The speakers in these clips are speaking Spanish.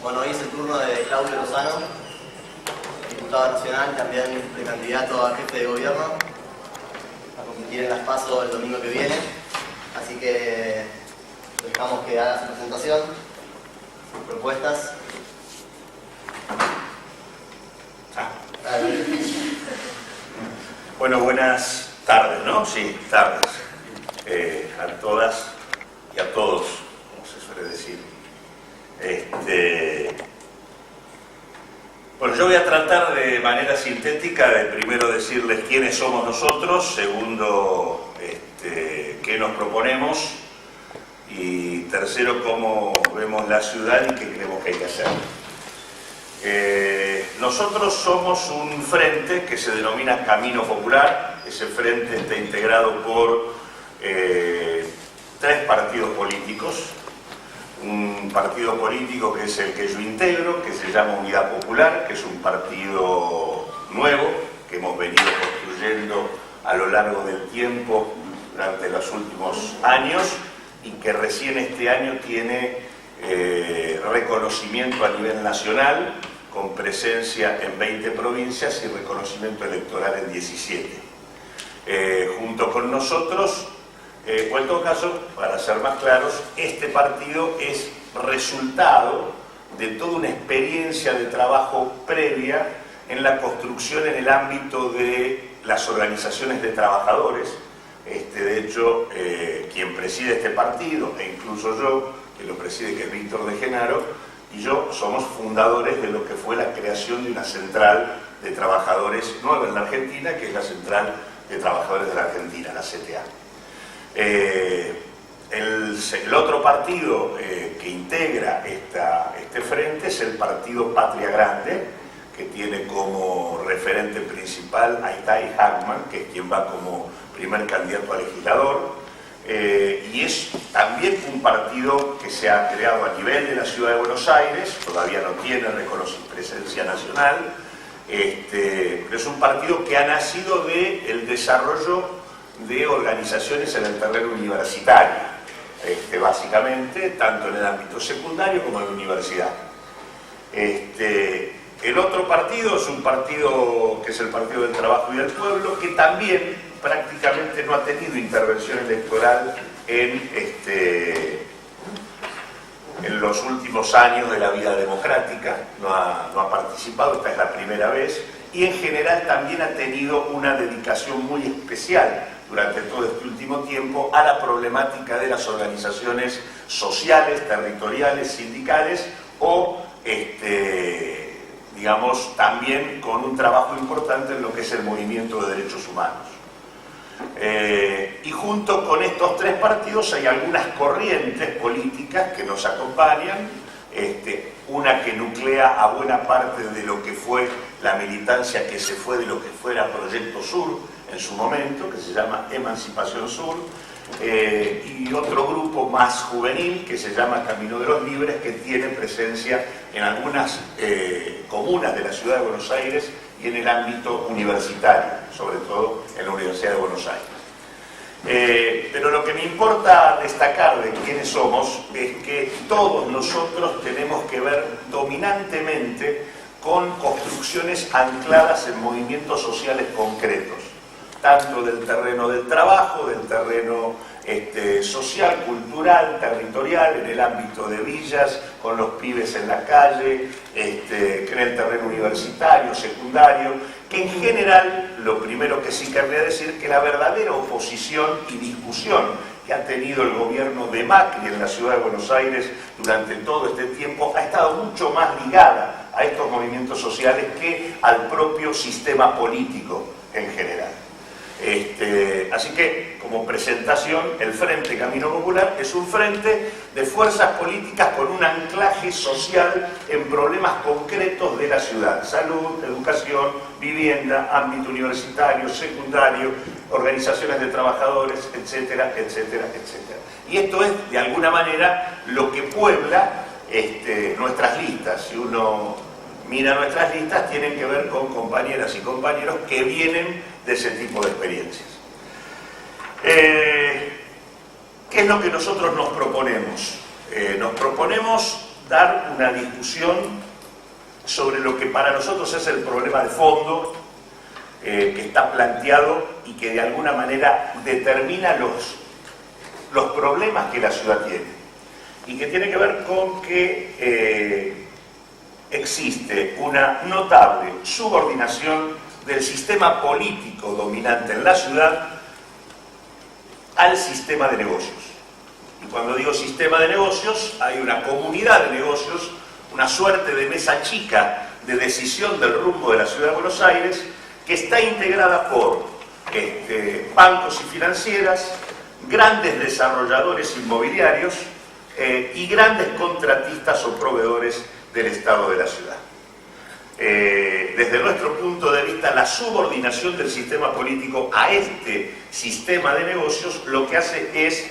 Bueno, hoy es el turno de Claudio Lozano, diputado nacional, también precandidato a jefe de gobierno, a competir en las PASO el domingo que viene. Así que dejamos que haga su presentación, sus propuestas. Bueno, buenas tardes, ¿no? Sí, tardes. A todas y a todos, como se suele decir. Bueno, yo voy a tratar de manera sintética de primero decirles quiénes somos nosotros, segundo, qué nos proponemos y tercero, cómo vemos la ciudad y qué creemos que hay que hacer. Nosotros somos un frente que se denomina Camino Popular. Ese frente está integrado por 3 partidos políticos. Un partido político que es el que yo integro, que se llama Unidad Popular, que es un partido nuevo que hemos venido construyendo a lo largo del tiempo durante los últimos años y que recién este año tiene reconocimiento a nivel nacional, con presencia en 20 provincias y reconocimiento electoral en 17. Junto con nosotros, o en todo caso, para ser más claros, este partido es resultado de toda una experiencia de trabajo previa en la construcción en el ámbito de las organizaciones de trabajadores. De hecho, quien preside este partido, e incluso yo, que lo preside, que es Víctor de Genaro, y yo somos fundadores de lo que fue la creación de una central de trabajadores nueva en la Argentina, que es la Central de Trabajadores de la Argentina, la CTA. El otro partido que integra este frente es el partido Patria Grande, que tiene como referente principal a Itai Hackman, que es quien va como primer candidato a legislador, y es también un partido que se ha creado a nivel de la ciudad de Buenos Aires, todavía no tiene presencia nacional, pero es un partido que ha nacido del desarrollo de organizaciones en el terreno universitario, básicamente, tanto en el ámbito secundario como en la universidad. El otro partido es un partido que es el Partido del Trabajo y del Pueblo, que también prácticamente no ha tenido intervención electoral en los últimos años de la vida democrática, no ha participado, esta es la primera vez, y en general también ha tenido una dedicación muy especial durante todo este último tiempo a la problemática de las organizaciones sociales, territoriales, sindicales o, digamos, también con un trabajo importante en lo que es el movimiento de derechos humanos. Y junto con estos 3 partidos hay algunas corrientes políticas que nos acompañan, una que nuclea a buena parte de lo que fue la militancia que se fue de lo que fuera Proyecto Sur en su momento, que se llama Emancipación Sur, y otro grupo más juvenil que se llama Camino de los Libres, que tiene presencia en algunas comunas de la ciudad de Buenos Aires y en el ámbito universitario, sobre todo en la Universidad de Buenos Aires. Pero lo que me importa destacar de quiénes somos es que todos nosotros tenemos que ver dominantemente con construcciones ancladas en movimientos sociales concretos, tanto del terreno del trabajo, del terreno social, cultural, territorial, en el ámbito de villas, con los pibes en la calle, que en el terreno universitario, secundario, que en general, lo primero que sí querría decir, que la verdadera oposición y discusión que ha tenido el gobierno de Macri en la ciudad de Buenos Aires durante todo este tiempo ha estado mucho más ligada a estos movimientos sociales que al propio sistema político en general. Así que, como presentación, el Frente Camino Popular es un frente de fuerzas políticas con un anclaje social en problemas concretos de la ciudad: salud, educación, vivienda, ámbito universitario, secundario, organizaciones de trabajadores, etcétera, etcétera, etcétera. Y esto es, de alguna manera, lo que puebla nuestras listas. Si uno mira nuestras listas, tienen que ver con compañeras y compañeros que vienen de ese tipo de experiencias. ¿Qué es lo que nosotros nos proponemos? Nos proponemos dar una discusión sobre lo que para nosotros es el problema de fondo que está planteado y que de alguna manera determina los problemas que la ciudad tiene, y que tiene que ver con que existe una notable subordinación del sistema político dominante en la ciudad al sistema de negocios. Y cuando digo sistema de negocios, hay una comunidad de negocios, una suerte de mesa chica de decisión del rumbo de la ciudad de Buenos Aires, que está integrada por bancos y financieras, grandes desarrolladores inmobiliarios y grandes contratistas o proveedores del Estado de la ciudad. Desde nuestro punto de vista, la subordinación del sistema político a este sistema de negocios lo que hace es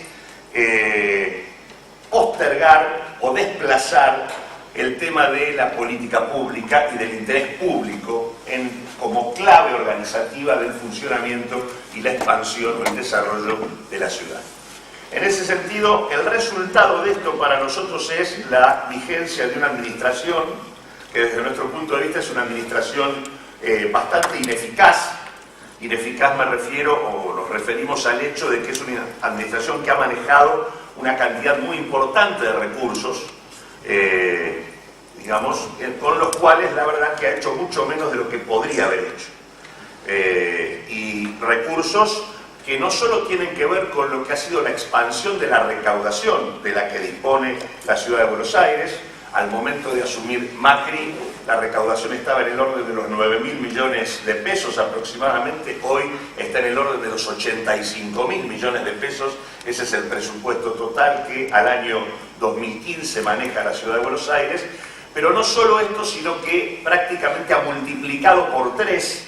postergar o desplazar el tema de la política pública y del interés público como clave organizativa del funcionamiento y la expansión o el desarrollo de la ciudad. En ese sentido, el resultado de esto para nosotros es la vigencia de una administración que desde nuestro punto de vista es una administración bastante ineficaz. Ineficaz me refiero, o nos referimos al hecho de que es una administración que ha manejado una cantidad muy importante de recursos, digamos, con los cuales la verdad que ha hecho mucho menos de lo que podría haber hecho. Y recursos que no solo tienen que ver con lo que ha sido la expansión de la recaudación de la que dispone la ciudad de Buenos Aires. Al momento de asumir Macri, la recaudación estaba en el orden de los 9.000 millones de pesos aproximadamente, hoy está en el orden de los 85.000 millones de pesos. Ese es el presupuesto total que al año 2015 maneja la ciudad de Buenos Aires. Pero no solo esto, sino que prácticamente ha multiplicado por 3,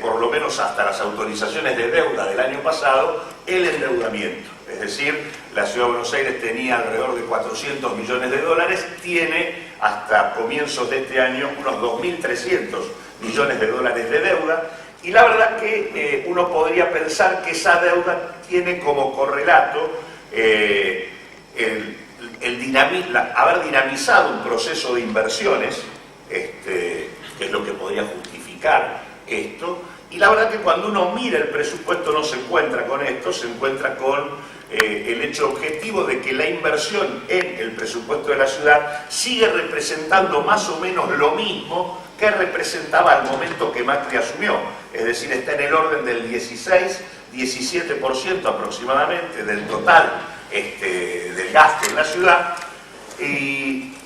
por lo menos hasta las autorizaciones de deuda del año pasado, el endeudamiento. Es decir, la ciudad de Buenos Aires tenía alrededor de 400 millones de dólares, tiene hasta comienzos de este año unos 2.300 millones de dólares de deuda, y la verdad que uno podría pensar que esa deuda tiene como correlato haber dinamizado un proceso de inversiones, que es lo que podría justificar esto, y la verdad que cuando uno mira el presupuesto no se encuentra con esto, se encuentra con el hecho objetivo de que la inversión en el presupuesto de la ciudad sigue representando más o menos lo mismo que representaba al momento que Macri asumió, es decir, está en el orden del 16-17% aproximadamente del total del gasto en la ciudad, y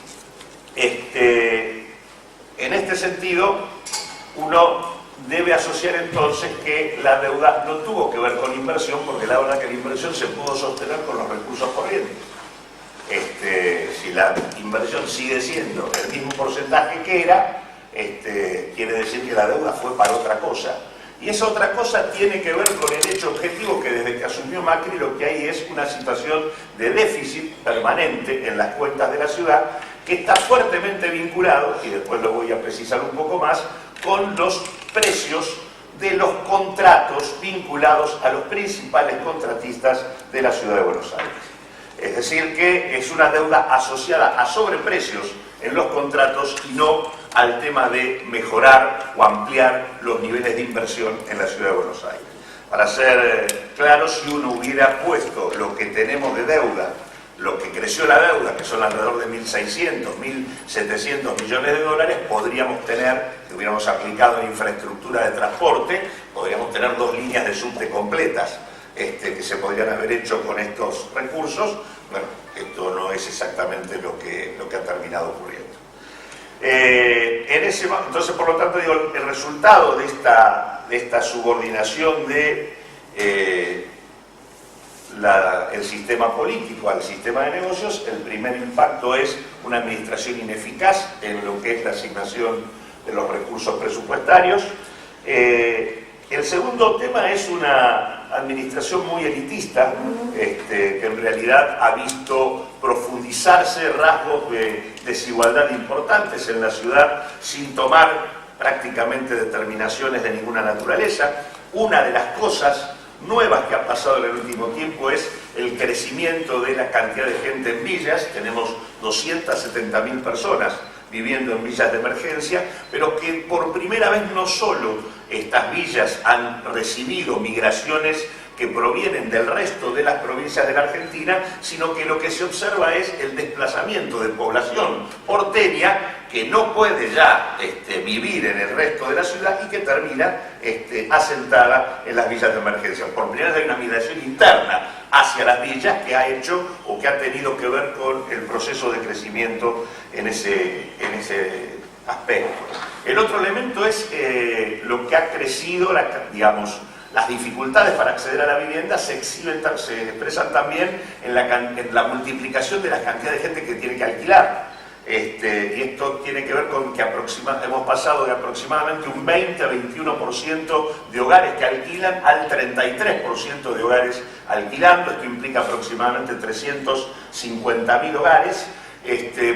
en este sentido uno debe asociar entonces que la deuda no tuvo que ver con inversión, porque la verdad que la inversión se pudo sostener con los recursos corrientes. Si la inversión sigue siendo el mismo porcentaje que era, quiere decir que la deuda fue para otra cosa. Y esa otra cosa tiene que ver con el hecho objetivo que desde que asumió Macri lo que hay es una situación de déficit permanente en las cuentas de la ciudad, que está fuertemente vinculado, y después lo voy a precisar un poco más, con los precios de los contratos vinculados a los principales contratistas de la ciudad de Buenos Aires. Es decir, que es una deuda asociada a sobreprecios en los contratos y no al tema de mejorar o ampliar los niveles de inversión en la ciudad de Buenos Aires. Para ser claro, si uno hubiera puesto lo que tenemos de deuda, lo que creció la deuda, que son alrededor de 1.600, 1.700 millones de dólares, podríamos tener, si hubiéramos aplicado en infraestructura de transporte, podríamos tener 2 líneas de subte completas que se podrían haber hecho con estos recursos. Bueno, esto no es exactamente lo que ha terminado ocurriendo. Entonces, por lo tanto, digo, el resultado de esta subordinación de el sistema político al sistema de negocios, el primer impacto es una administración ineficaz en lo que es la asignación de los recursos presupuestarios. El segundo tema es una administración muy elitista, que en realidad ha visto profundizarse rasgos de desigualdad importantes en la ciudad sin tomar prácticamente determinaciones de ninguna naturaleza. Una de las cosas nuevas que ha pasado en el último tiempo es el crecimiento de la cantidad de gente en villas. Tenemos 270.000 personas viviendo en villas de emergencia, pero que por primera vez no solo estas villas han recibido migraciones que provienen del resto de las provincias de la Argentina, sino que lo que se observa es el desplazamiento de población porteña que no puede ya vivir en el resto de la ciudad y que termina asentada en las villas de emergencia. Por primera vez hay una migración interna hacia las villas que ha hecho o que ha tenido que ver con el proceso de crecimiento en ese aspecto. El otro elemento es lo que ha crecido, las dificultades para acceder a la vivienda se expresan también en la multiplicación de la cantidad de gente que tiene que alquilar. Y esto tiene que ver con que hemos pasado de aproximadamente un 20 a 21% de hogares que alquilan al 33% de hogares alquilando. Esto implica aproximadamente 350.000 hogares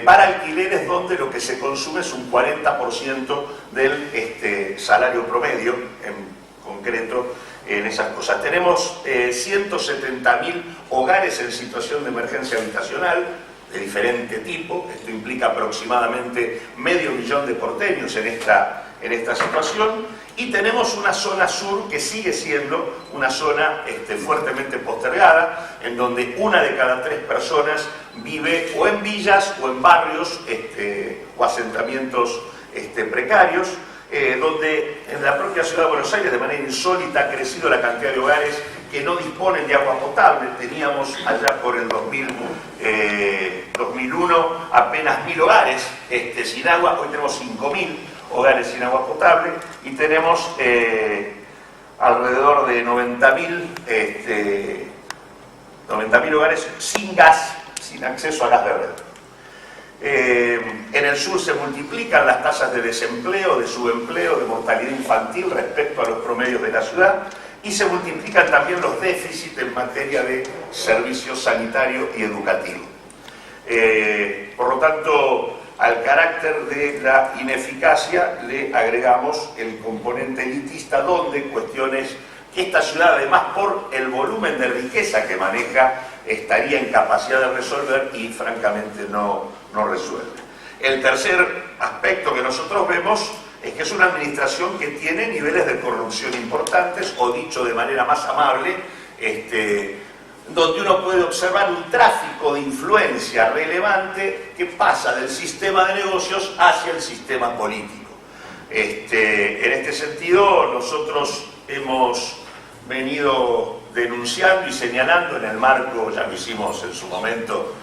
para alquileres donde lo que se consume es un 40% del salario promedio, en concreto en esas cosas. Tenemos 170.000 hogares en situación de emergencia habitacional de diferente tipo. Esto implica aproximadamente 500.000 de porteños en esta situación, y tenemos una zona sur que sigue siendo una zona fuertemente postergada, en donde 1 de cada 3 personas vive o en villas o en barrios o asentamientos precarios, donde en la propia ciudad de Buenos Aires de manera insólita ha crecido la cantidad de hogares que no disponen de agua potable. Teníamos allá por el 2001 apenas 1.000 hogares sin agua. Hoy tenemos 5.000 hogares sin agua potable y tenemos alrededor de 90.000 hogares sin gas, sin acceso a gas verde. En el sur se multiplican las tasas de desempleo, de subempleo, de mortalidad infantil respecto a los promedios de la ciudad, y se multiplican también los déficits en materia de servicio sanitario y educativo. Por lo tanto, al carácter de la ineficacia le agregamos el componente elitista, donde cuestiones que esta ciudad, además por el volumen de riqueza que maneja, estaría en capacidad de resolver y francamente no resuelve. El tercer aspecto que nosotros vemos es que es una administración que tiene niveles de corrupción importantes, o dicho de manera más amable, donde uno puede observar un tráfico de influencia relevante que pasa del sistema de negocios hacia el sistema político. En este sentido, nosotros hemos venido denunciando y señalando en el marco, ya lo hicimos en su momento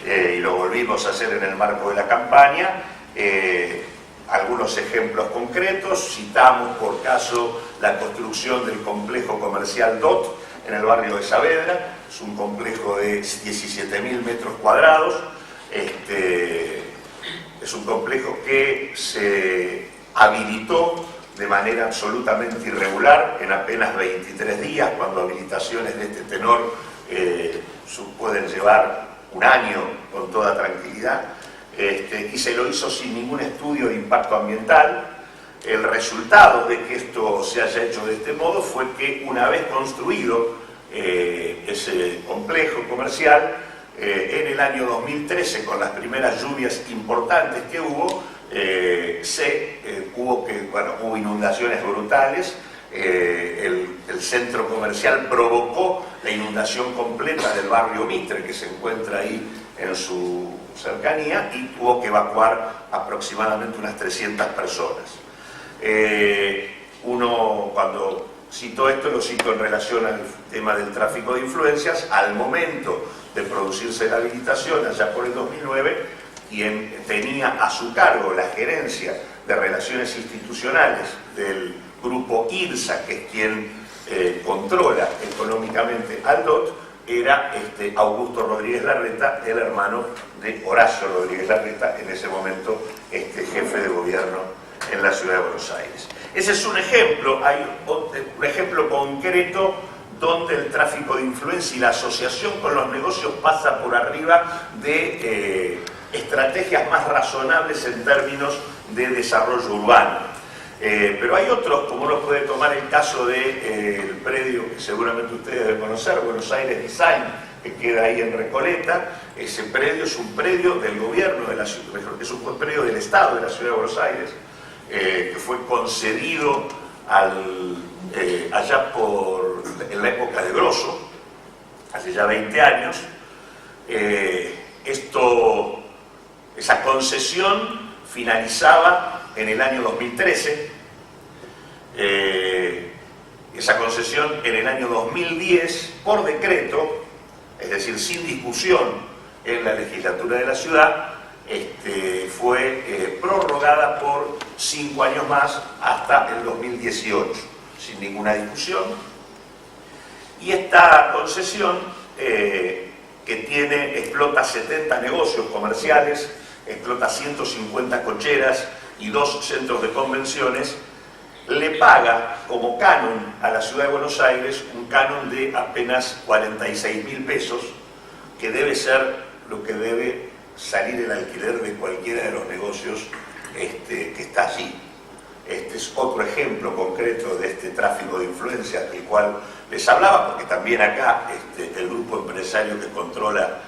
y lo volvimos a hacer en el marco de la campaña, algunos ejemplos concretos. Citamos por caso la construcción del complejo comercial DOT en el barrio de Saavedra. Es un complejo de 17.000 metros cuadrados. Es un complejo que se habilitó de manera absolutamente irregular en apenas 23 días, cuando habilitaciones de este tenor pueden llevar un año con toda tranquilidad, y se lo hizo sin ningún estudio de impacto ambiental. El resultado de que esto se haya hecho de este modo fue que, una vez construido ese complejo comercial, en el año 2013, con las primeras lluvias importantes que hubo, hubo inundaciones brutales. El centro comercial provocó la inundación completa del barrio Mitre, que se encuentra ahí en su cercanía, y tuvo que evacuar aproximadamente unas 300 personas. Cuando cito esto, lo cito en relación al tema del tráfico de influencias. Al momento de producirse la habilitación, allá por el 2009, quien tenía a su cargo la gerencia de relaciones institucionales del grupo IRSA, que es quien controla económicamente al DOT, era Augusto Rodríguez Larreta, el hermano de Horacio Rodríguez Larreta, en ese momento jefe de gobierno en la ciudad de Buenos Aires. Ese es un ejemplo. Hay un ejemplo concreto donde el tráfico de influencia y la asociación con los negocios pasa por arriba de estrategias más razonables en términos de desarrollo urbano. Pero hay otros, como uno puede tomar el caso del predio que seguramente ustedes deben conocer, Buenos Aires Design, que queda ahí en Recoleta. Ese predio es un predio del gobierno de la ciudad, mejor que es un predio del Estado de la Ciudad de Buenos Aires, que fue concedido allá en la época de Grosso, hace ya 20 años. Esa concesión finalizaba en el año 2013, esa concesión en el año 2010, por decreto, es decir, sin discusión en la legislatura de la ciudad, fue prorrogada por 5 años más hasta el 2018, sin ninguna discusión. Y esta concesión, que explota 70 negocios comerciales, explota 150 cocheras y 2 centros de convenciones, le paga como canon a la Ciudad de Buenos Aires un canon de apenas 46.000 pesos, que debe ser lo que debe salir el alquiler de cualquiera de los negocios que está allí. Este es otro ejemplo concreto de este tráfico de influencias del cual les hablaba, porque también acá el grupo empresario que controla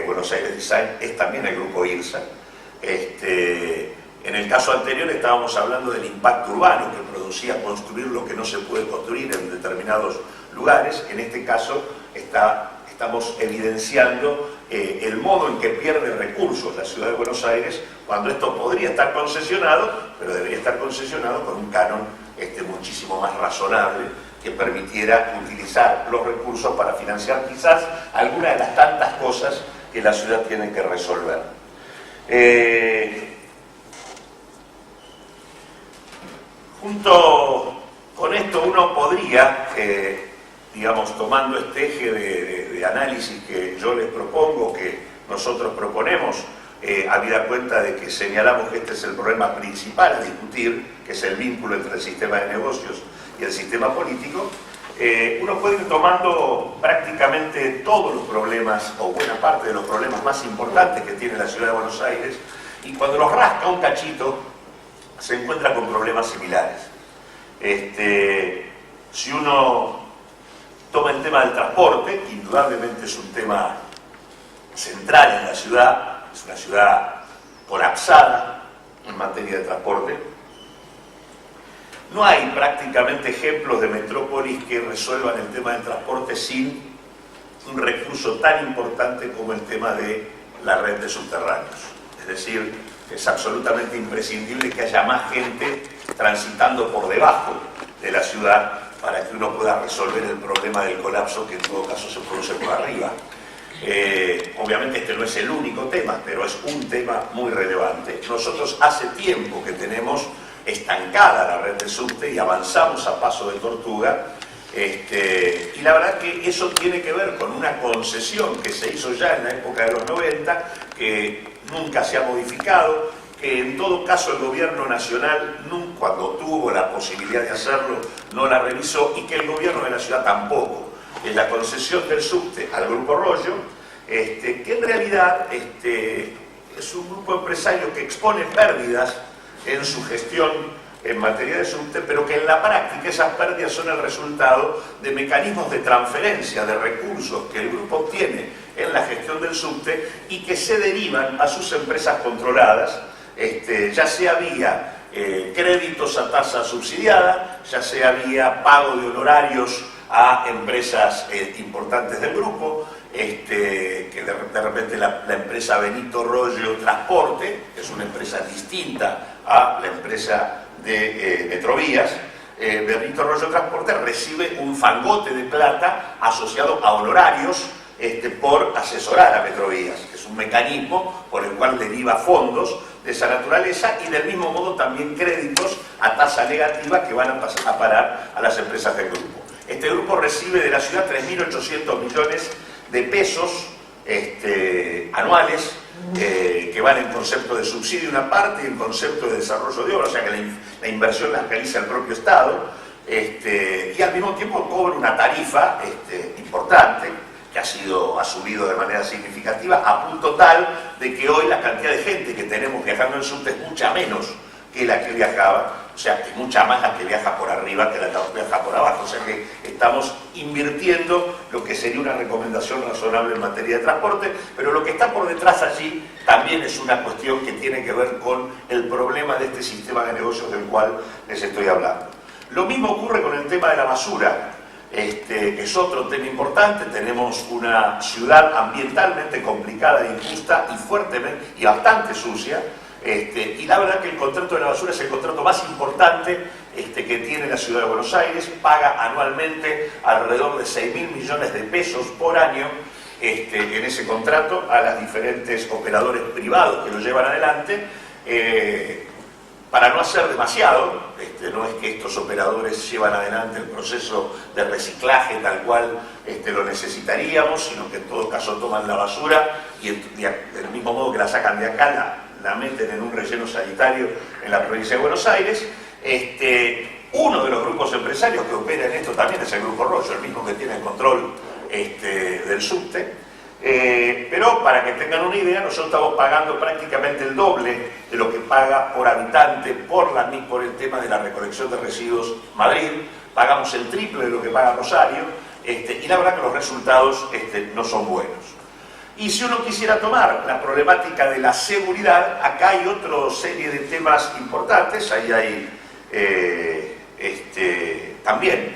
Buenos Aires Design es también el grupo IRSA. En el caso anterior estábamos hablando del impacto urbano que producía construir lo que no se puede construir en determinados lugares. En este caso estamos evidenciando el modo en que pierde recursos la Ciudad de Buenos Aires, cuando esto podría estar concesionado, pero debería estar concesionado con un canon muchísimo más razonable, que permitiera utilizar los recursos para financiar quizás alguna de las tantas cosas que la ciudad tiene que resolver. Junto con esto uno podría, digamos, tomando este eje de análisis que yo les propongo, que nosotros proponemos, habida cuenta de que señalamos que este es el problema principal a discutir, que es el vínculo entre el sistema de negocios y el sistema político, uno puede ir tomando prácticamente todos los problemas, o buena parte de los problemas más importantes que tiene la Ciudad de Buenos Aires, y cuando los rasca un cachito, se encuentra con problemas similares. Si uno toma el tema del transporte, indudablemente es un tema central en la ciudad, es una ciudad colapsada en materia de transporte. No hay prácticamente ejemplos de metrópolis que resuelvan el tema del transporte sin un recurso tan importante como el tema de la red de subterráneos. Es decir, es absolutamente imprescindible que haya más gente transitando por debajo de la ciudad para que uno pueda resolver el problema del colapso, que en todo caso se produce por arriba. Obviamente este no es el único tema, pero es un tema muy relevante. Nosotros hace tiempo que tenemos estancada la red de subte y avanzamos a paso de tortuga, y la verdad que eso tiene que ver con una concesión que se hizo ya en la época de los 90, que nunca se ha modificado, que en todo caso el gobierno nacional, cuando tuvo la posibilidad de hacerlo, no la revisó, y que el gobierno de la ciudad tampoco. Es la concesión del subte al Grupo Rollo, que en realidad es un grupo empresario que expone pérdidas en su gestión en materia de subte, pero que en la práctica esas pérdidas son el resultado de mecanismos de transferencia de recursos que el grupo obtiene en la gestión del subte y que se derivan a sus empresas controladas, ya sea vía créditos a tasa subsidiada, ya sea vía pago de honorarios a empresas importantes del grupo, que de repente la empresa Benito Rollo Transporte, que es una empresa distinta a la empresa de Metrovías, Benito Rollo Transporte recibe un fangote de plata asociado a honorarios por asesorar a Metrovías, que es un mecanismo por el cual deriva fondos de esa naturaleza, y del mismo modo también créditos a tasa negativa que van a parar a las empresas del grupo. Este grupo recibe de la ciudad 3.800 millones de pesos anuales, que van en concepto de subsidio una parte y en concepto de desarrollo de obra, o sea que la inversión la realiza el propio Estado, y al mismo tiempo cobra una tarifa importante, que ha subido de manera significativa, a punto tal de que hoy la cantidad de gente que tenemos viajando en subte es mucha menos que la que viajaba, o sea, es mucha más la que viaja por arriba que la que viaja por abajo, o sea que estamos invirtiendo lo que sería una recomendación razonable en materia de transporte, pero lo que está por detrás allí también es una cuestión que tiene que ver con el problema de este sistema de negocios del cual les estoy hablando. Lo mismo ocurre con el tema de la basura, que es otro tema importante. Tenemos una ciudad ambientalmente complicada, injusta y fuertemente y bastante sucia. Y la verdad que el contrato de la basura es el contrato más importante que tiene la Ciudad de Buenos Aires. Paga anualmente alrededor de 6.000 millones de pesos por año en ese contrato a los diferentes operadores privados que lo llevan adelante. Para no hacer demasiado, no es que estos operadores llevan adelante el proceso de reciclaje tal cual lo necesitaríamos, sino que en todo caso toman la basura y del mismo modo que la sacan de acá, la meten en un relleno sanitario en la provincia de Buenos Aires. Uno de los grupos empresarios que opera en esto también es el Grupo Rollo, el mismo que tiene el control del subte. Pero para que tengan una idea, nosotros estamos pagando prácticamente el doble de lo que paga por habitante por el tema de la recolección de residuos Madrid. Pagamos el triple de lo que paga Rosario, y la verdad que los resultados no son buenos. Y si uno quisiera tomar la problemática de la seguridad, acá hay otra serie de temas importantes. Ahí hay también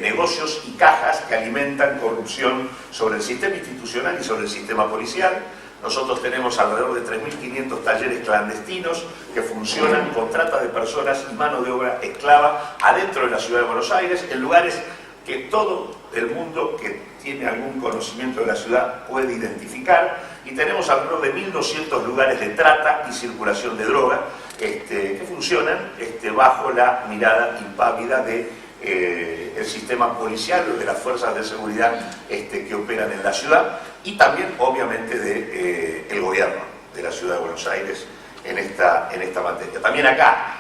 negocios y cajas que alimentan corrupción sobre el sistema institucional y sobre el sistema policial. Nosotros tenemos alrededor de 3.500 talleres clandestinos que funcionan con trata de personas y mano de obra esclava adentro de la Ciudad de Buenos Aires, en lugares que todo el mundo que tiene algún conocimiento de la ciudad puede identificar, y tenemos alrededor de 1.200 lugares de trata y circulación de droga que funcionan bajo la mirada impávida de el sistema policial o de las fuerzas de seguridad que operan en la ciudad, y también obviamente del gobierno de la Ciudad de Buenos Aires en esta materia. También acá,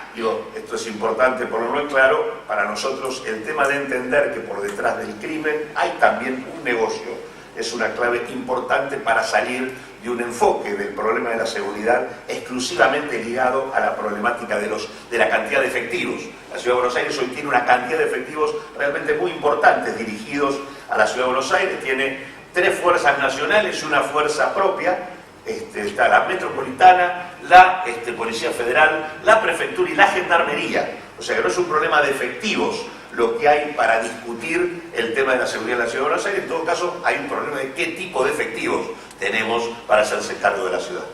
esto es importante ponerlo en claro, para nosotros el tema de entender que por detrás del crimen hay también un negocio es una clave importante para salir de un enfoque del problema de la seguridad exclusivamente ligado a la problemática de la cantidad de efectivos. La Ciudad de Buenos Aires hoy tiene una cantidad de efectivos realmente muy importantes dirigidos a la Ciudad de Buenos Aires. Tiene 3 fuerzas nacionales y una fuerza propia. Está la Metropolitana, la Policía Federal, la Prefectura y la Gendarmería. O sea que no es un problema de efectivos lo que hay para discutir el tema de la seguridad en la Ciudad de Buenos Aires. En todo caso, hay un problema de qué tipo de efectivos tenemos para hacerse cargo de la ciudad.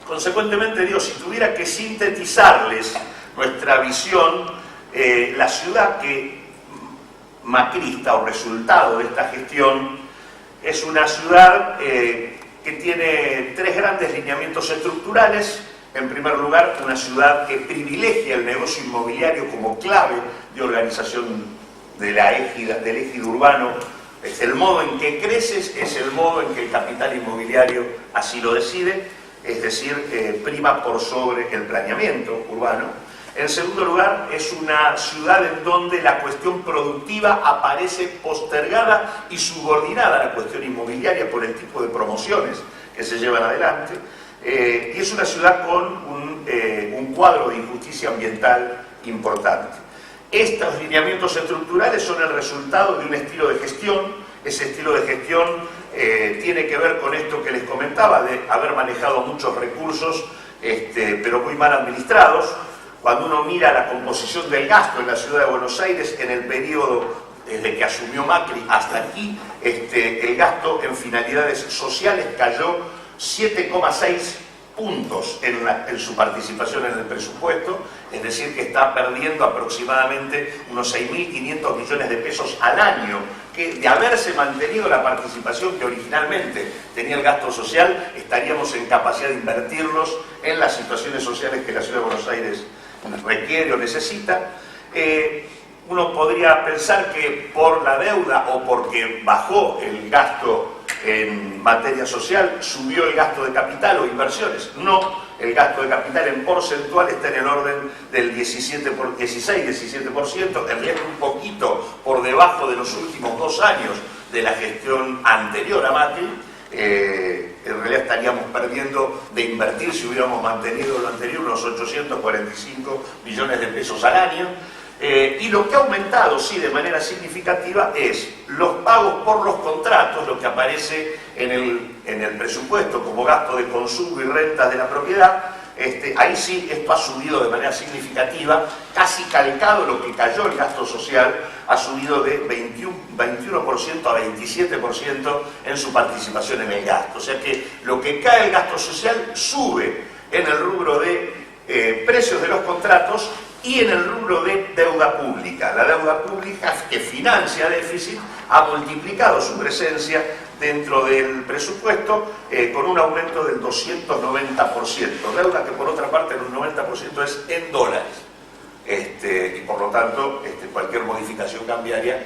Consecuentemente, si tuviera que sintetizarles nuestra visión, la ciudad macrista o resultado de esta gestión es una ciudad que tiene 3 grandes lineamientos estructurales. En primer lugar, una ciudad que privilegia el negocio inmobiliario como clave de organización del ejido urbano. Es el modo en que creces, es el modo en que el capital inmobiliario así lo decide, es decir, prima por sobre el planeamiento urbano. En segundo lugar, es una ciudad en donde la cuestión productiva aparece postergada y subordinada a la cuestión inmobiliaria por el tipo de promociones que se llevan adelante. Y es una ciudad con un cuadro de injusticia ambiental importante. Estos lineamientos estructurales son el resultado de un estilo de gestión. Ese estilo de gestión tiene que ver con esto que les comentaba, de haber manejado muchos recursos, pero muy mal administrados. Cuando uno mira la composición del gasto en la Ciudad de Buenos Aires en el periodo desde que asumió Macri hasta aquí, el gasto en finalidades sociales cayó 7,6 puntos en su participación en el presupuesto, es decir, que está perdiendo aproximadamente unos 6.500 millones de pesos al año, que de haberse mantenido la participación que originalmente tenía el gasto social, estaríamos en capacidad de invertirlos en las situaciones sociales que la Ciudad de Buenos Aires requiere o necesita. Uno podría pensar que por la deuda o porque bajó el gasto en materia social, subió el gasto de capital o inversiones. No, el gasto de capital en porcentual está en el orden del 16-17%, en realidad un poquito por debajo de los últimos 2 años de la gestión anterior a Macri, en realidad estaríamos perdiendo de invertir si hubiéramos mantenido lo anterior, unos 845 millones de pesos al año. Y lo que ha aumentado, sí, de manera significativa es los pagos por los contratos, lo que aparece en el presupuesto como gasto de consumo y rentas de la propiedad. Ahí sí, esto ha subido de manera significativa, casi calcado lo que cayó el gasto social, ha subido de 21% a 27% en su participación en el gasto. O sea que lo que cae el gasto social sube en el rubro de precios de los contratos y en el rubro de deuda pública. La deuda pública que financia déficit ha multiplicado su presencia dentro del presupuesto con un aumento del 290%. Deuda que por otra parte en un 90% es en dólares. Y por lo tanto cualquier modificación cambiaria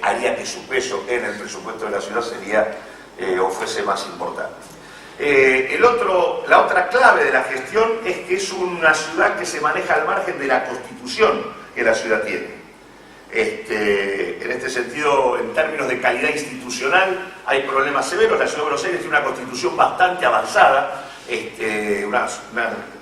haría que su peso en el presupuesto de la ciudad sería o fuese más importante. La otra clave de la gestión es que es una ciudad que se maneja al margen de la constitución que la ciudad tiene. En este sentido, en términos de calidad institucional, hay problemas severos. La ciudad de Buenos Aires tiene una constitución bastante avanzada, una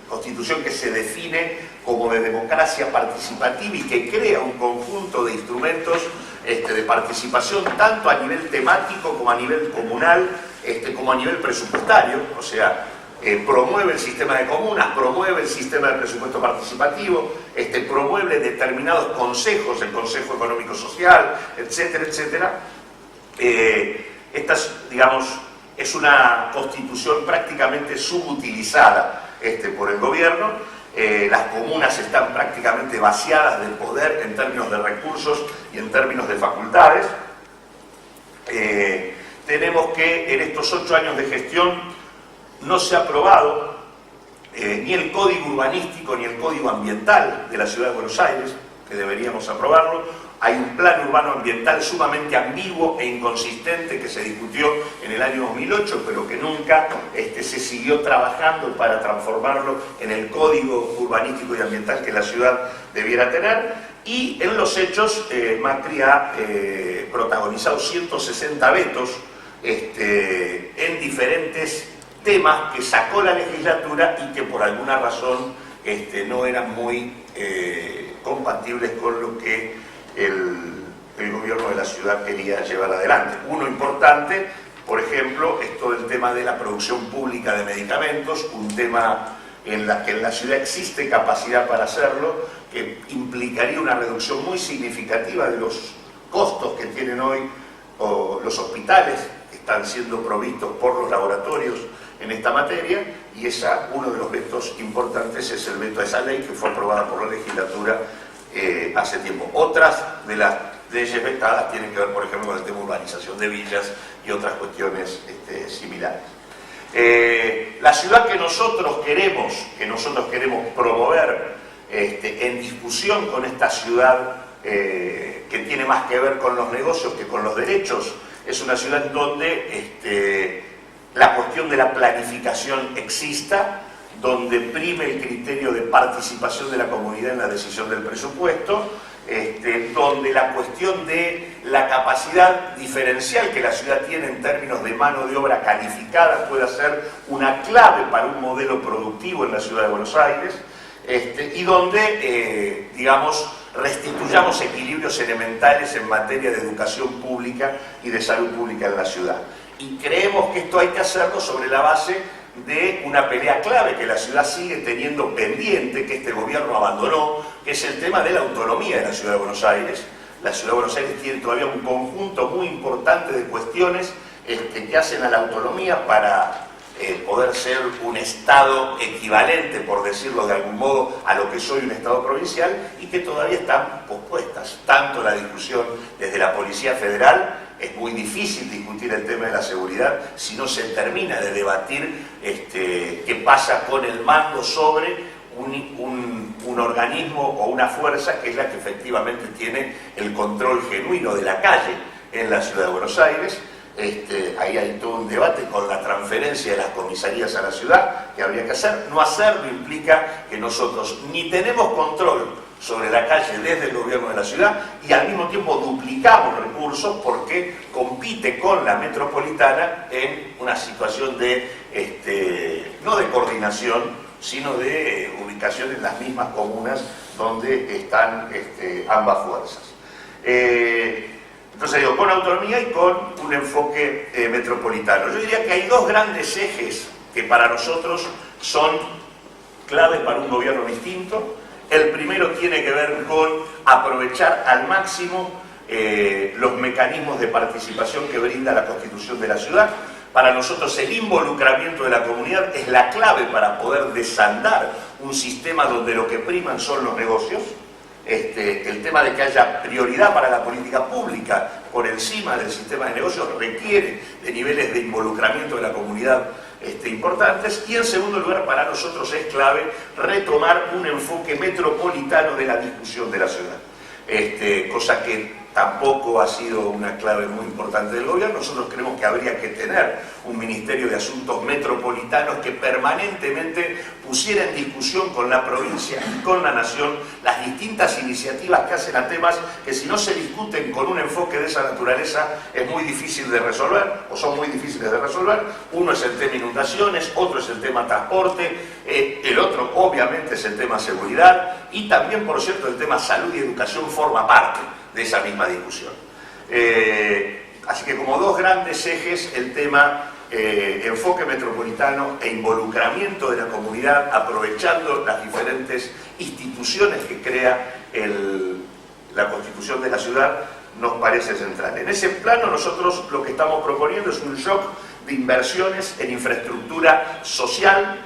constitución que se define como de democracia participativa y que crea un conjunto de instrumentos de participación tanto a nivel temático como a nivel comunal, como a nivel presupuestario. O sea, promueve el sistema de comunas, promueve el sistema de presupuesto participativo, promueve determinados consejos, el Consejo Económico Social, etcétera, etcétera. Esta, digamos, es una constitución prácticamente subutilizada por el gobierno. Las comunas están prácticamente vaciadas de poder en términos de recursos y en términos de facultades. Tenemos que en estos 8 años de gestión no se ha aprobado ni el código urbanístico ni el código ambiental de la ciudad de Buenos Aires, que deberíamos aprobarlo. Hay un plan urbano ambiental sumamente ambiguo e inconsistente que se discutió en el año 2008, pero que nunca se siguió trabajando para transformarlo en el código urbanístico y ambiental que la ciudad debiera tener. Y en los hechos, Macri ha protagonizado 160 vetos en diferentes temas que sacó la legislatura y que por alguna razón no eran muy compatibles con lo que el gobierno de la ciudad quería llevar adelante. Uno importante, por ejemplo, es todo el tema de la producción pública de medicamentos, un tema en la que en la ciudad existe capacidad para hacerlo, que implicaría una reducción muy significativa de los costos que tienen hoy los hospitales que están siendo provistos por los laboratorios en esta materia, y uno de los vetos importantes es el veto a esa ley que fue aprobada por la legislatura hace tiempo. Otras de las leyes vetadas tienen que ver, por ejemplo, con el tema de urbanización de villas y otras cuestiones similares. La ciudad que nosotros queremos promover en discusión con esta ciudad que tiene más que ver con los negocios que con los derechos, es una ciudad en donde la cuestión de la planificación exista, donde prime el criterio de participación de la comunidad en la decisión del presupuesto, donde la cuestión de la capacidad diferencial que la ciudad tiene en términos de mano de obra calificada pueda ser una clave para un modelo productivo en la ciudad de Buenos Aires, y donde, digamos, restituyamos equilibrios elementales en materia de educación pública y de salud pública en la ciudad. Y creemos que esto hay que hacerlo sobre la base de una pelea clave que la ciudad sigue teniendo pendiente, que este gobierno abandonó, que es el tema de la autonomía de la ciudad de Buenos Aires. La ciudad de Buenos Aires tiene todavía un conjunto muy importante de cuestiones que hacen a la autonomía para poder ser un Estado equivalente, por decirlo de algún modo, a lo que soy un Estado provincial, y que todavía están pospuestas. Tanto la discusión desde la Policía Federal, es muy difícil discutir el tema de la seguridad si no se termina de debatir qué pasa con el mando sobre un organismo o una fuerza que es la que efectivamente tiene el control genuino de la calle en la ciudad de Buenos Aires. ahí hay todo un debate con la transferencia de las comisarías a la ciudad que habría que hacer. No hacerlo implica que nosotros ni tenemos control sobre la calle desde el gobierno de la ciudad y al mismo tiempo duplicamos recursos porque compite con la metropolitana en una situación de, no de coordinación, sino de ubicación en las mismas comunas donde están ambas fuerzas. Entonces digo, con autonomía y con un enfoque metropolitano. Yo diría que hay dos grandes ejes que para nosotros son claves para un gobierno distinto. El primero tiene que ver con aprovechar al máximo los mecanismos de participación que brinda la Constitución de la ciudad. Para nosotros el involucramiento de la comunidad es la clave para poder desandar un sistema donde lo que priman son los negocios. El tema de que haya prioridad para la política pública por encima del sistema de negocios requiere de niveles de involucramiento de la comunidad importantes. Y en segundo lugar, para nosotros es clave retomar un enfoque metropolitano de la discusión de la ciudad, cosa que tampoco ha sido una clave muy importante del gobierno. Nosotros creemos que habría que tener un Ministerio de Asuntos Metropolitanos que permanentemente pusiera en discusión con la provincia y con la nación las distintas iniciativas que hacen a temas que, si no se discuten con un enfoque de esa naturaleza, es muy difícil de resolver, o son muy difíciles de resolver. Uno es el tema inundaciones, otro es el tema transporte, el otro obviamente es el tema seguridad, y también, por cierto, el tema salud y educación forma parte de esa misma discusión. Así que como dos grandes ejes, el tema enfoque metropolitano e involucramiento de la comunidad, aprovechando las diferentes instituciones que crea la Constitución de la ciudad, nos parece central. En ese plano nosotros lo que estamos proponiendo es un shock de inversiones en infraestructura social,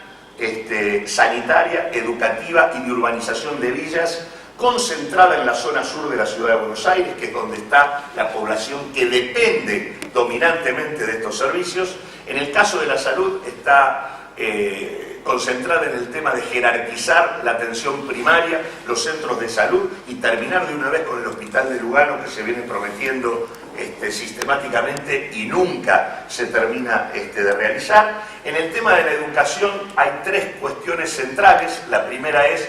sanitaria, educativa y de urbanización de villas, concentrada en la zona sur de la ciudad de Buenos Aires, que es donde está la población que depende dominantemente de estos servicios. En el caso de la salud está concentrada en el tema de jerarquizar la atención primaria, los centros de salud, y terminar de una vez con el hospital de Lugano, que se viene prometiendo sistemáticamente y nunca se termina de realizar. En el tema de la educación hay tres cuestiones centrales. La primera es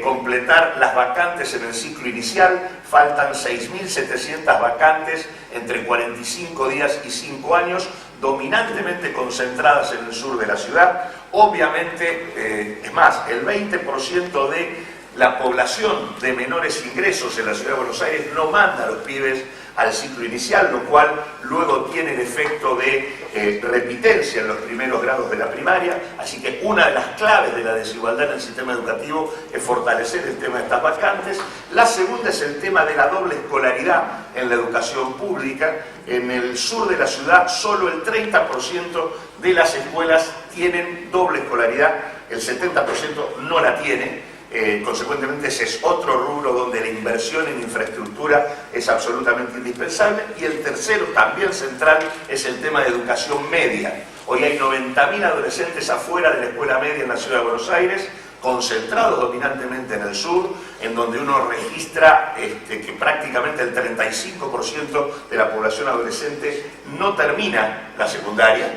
completar las vacantes en el ciclo inicial. Faltan 6.700 vacantes entre 45 días y 5 años, dominantemente concentradas en el sur de la ciudad. Obviamente, es más, el 20% de la población de menores ingresos en la ciudad de Buenos Aires no manda a los pibes al ciclo inicial, lo cual luego tiene el efecto de repitencia en los primeros grados de la primaria. Así que una de las claves de la desigualdad en el sistema educativo es fortalecer el tema de estas vacantes. La segunda es el tema de la doble escolaridad en la educación pública. En el sur de la ciudad solo el 30% de las escuelas tienen doble escolaridad, el 70% no la tiene. Consecuentemente ese es otro rubro donde la inversión en infraestructura es absolutamente indispensable. Y el tercero, también central, es el tema de educación media. Hoy hay 90.000 adolescentes afuera de la escuela media en la ciudad de Buenos Aires, concentrados dominantemente en el sur, en donde uno registra que prácticamente el 35% de la población adolescente no termina la secundaria,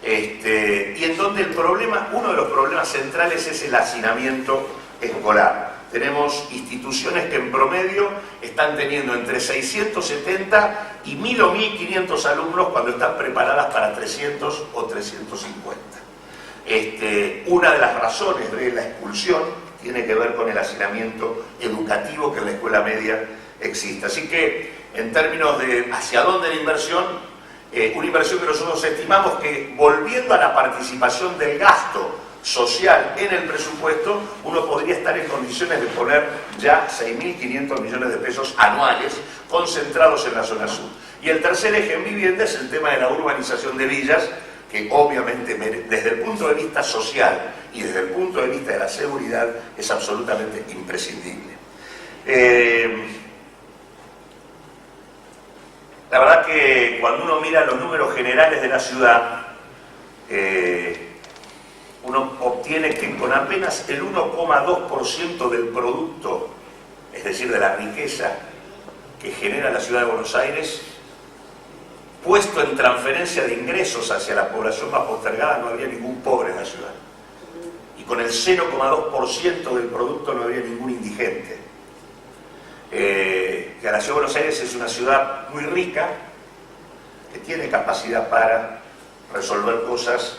y en donde uno de los problemas centrales es el hacinamiento escolar. Tenemos instituciones que en promedio están teniendo entre 670 y 1.000 o 1.500 alumnos cuando están preparadas para 300 o 350. Una de las razones de la expulsión tiene que ver con el hacinamiento educativo que en la escuela media existe. Así que, en términos de hacia dónde la inversión, una inversión que nosotros estimamos que, volviendo a la participación del gasto social en el presupuesto, uno podría estar en condiciones de poner ya 6.500 millones de pesos anuales concentrados en la zona sur. Y el tercer eje en vivienda es el tema de la urbanización de villas, que obviamente desde el punto de vista social y desde el punto de vista de la seguridad es absolutamente imprescindible. La verdad que cuando uno mira los números generales de la ciudad, uno obtiene que con apenas el 1,2% del producto, es decir, de la riqueza que genera la ciudad de Buenos Aires, puesto en transferencia de ingresos hacia la población más postergada, no había ningún pobre en la ciudad. Y con el 0,2% del producto no había ningún indigente. Que la ciudad de Buenos Aires es una ciudad muy rica, que tiene capacidad para resolver cosas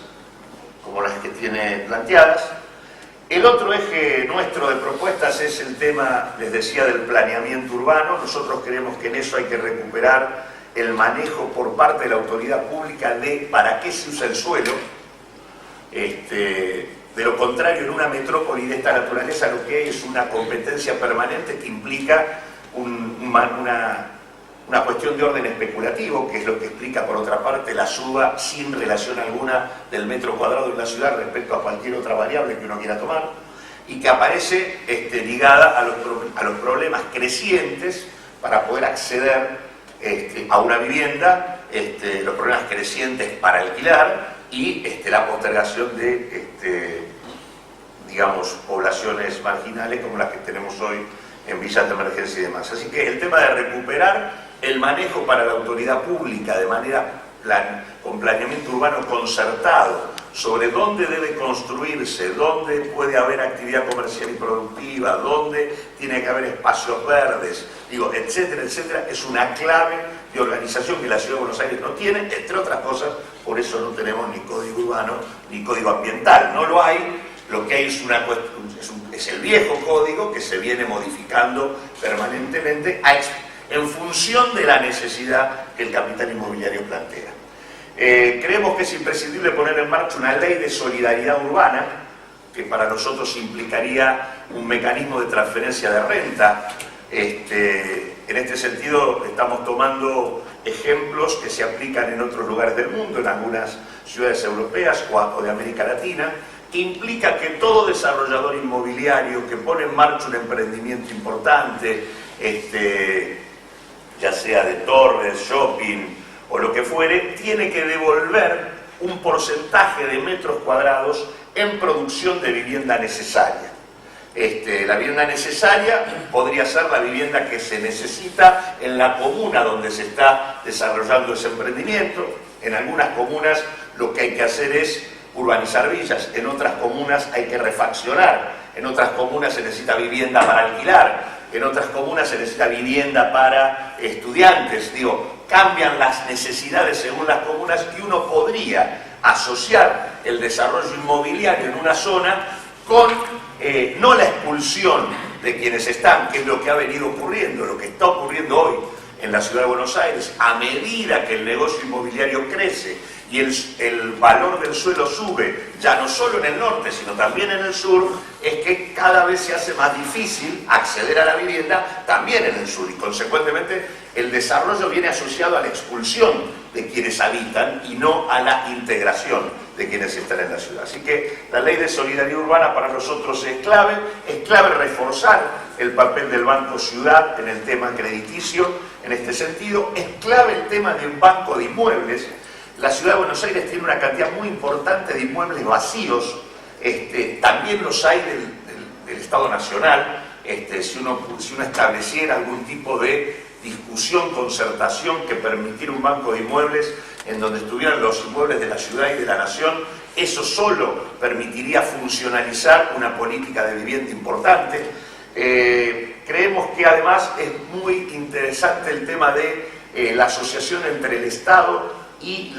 como las que tiene planteadas. El otro eje nuestro de propuestas es el tema, les decía, del planeamiento urbano. Nosotros creemos que en eso hay que recuperar el manejo por parte de la autoridad pública de para qué se usa el suelo. De lo contrario, en una metrópoli de esta naturaleza lo que hay es una competencia permanente que implica una cuestión de orden especulativo, que es lo que explica por otra parte la suba sin relación alguna del metro cuadrado en la ciudad respecto a cualquier otra variable que uno quiera tomar, y que aparece ligada a los problemas crecientes para poder acceder a una vivienda, los problemas crecientes para alquilar y la postergación de digamos, poblaciones marginales como las que tenemos hoy en villas de emergencia y demás. Así que el tema de recuperar el manejo para la autoridad pública de manera con planeamiento urbano concertado sobre dónde debe construirse, dónde puede haber actividad comercial y productiva, dónde tiene que haber espacios verdes, etcétera, etcétera, es una clave de organización que la Ciudad de Buenos Aires no tiene, entre otras cosas, por eso no tenemos ni código urbano ni código ambiental. No lo hay, lo que hay es el viejo código que se viene modificando permanentemente en función de la necesidad que el capital inmobiliario plantea. Creemos que es imprescindible poner en marcha una ley de solidaridad urbana, que para nosotros implicaría un mecanismo de transferencia de renta. En este sentido estamos tomando ejemplos que se aplican en otros lugares del mundo, en algunas ciudades europeas o de América Latina, que implica que todo desarrollador inmobiliario que pone en marcha un emprendimiento importante, ya sea de torres, shopping o lo que fuere, tiene que devolver un porcentaje de metros cuadrados en producción de vivienda necesaria. La vivienda necesaria podría ser la vivienda que se necesita en la comuna donde se está desarrollando ese emprendimiento. En algunas comunas lo que hay que hacer es urbanizar villas, en otras comunas hay que refaccionar, en otras comunas se necesita vivienda para alquilar, en otras comunas se necesita vivienda para estudiantes. Cambian las necesidades según las comunas y uno podría asociar el desarrollo inmobiliario en una zona con no la expulsión de quienes están, que es lo que ha venido ocurriendo, lo que está ocurriendo hoy en la Ciudad de Buenos Aires, a medida que el negocio inmobiliario crece y el valor del suelo sube, ya no solo en el norte, sino también en el sur, es que cada vez se hace más difícil acceder a la vivienda también en el sur, y consecuentemente el desarrollo viene asociado a la expulsión de quienes habitan y no a la integración de quienes están en la ciudad. Así que la ley de solidaridad urbana para nosotros es clave reforzar el papel del Banco Ciudad en el tema crediticio. En este sentido, es clave el tema de un banco de inmuebles. La Ciudad de Buenos Aires tiene una cantidad muy importante de inmuebles vacíos, también los hay del Estado Nacional. Si uno estableciera algún tipo de discusión, concertación que permitiera un banco de inmuebles en donde estuvieran los inmuebles de la ciudad y de la nación, eso solo permitiría funcionalizar una política de vivienda importante. Creemos que además es muy interesante el tema de la asociación entre el Estado y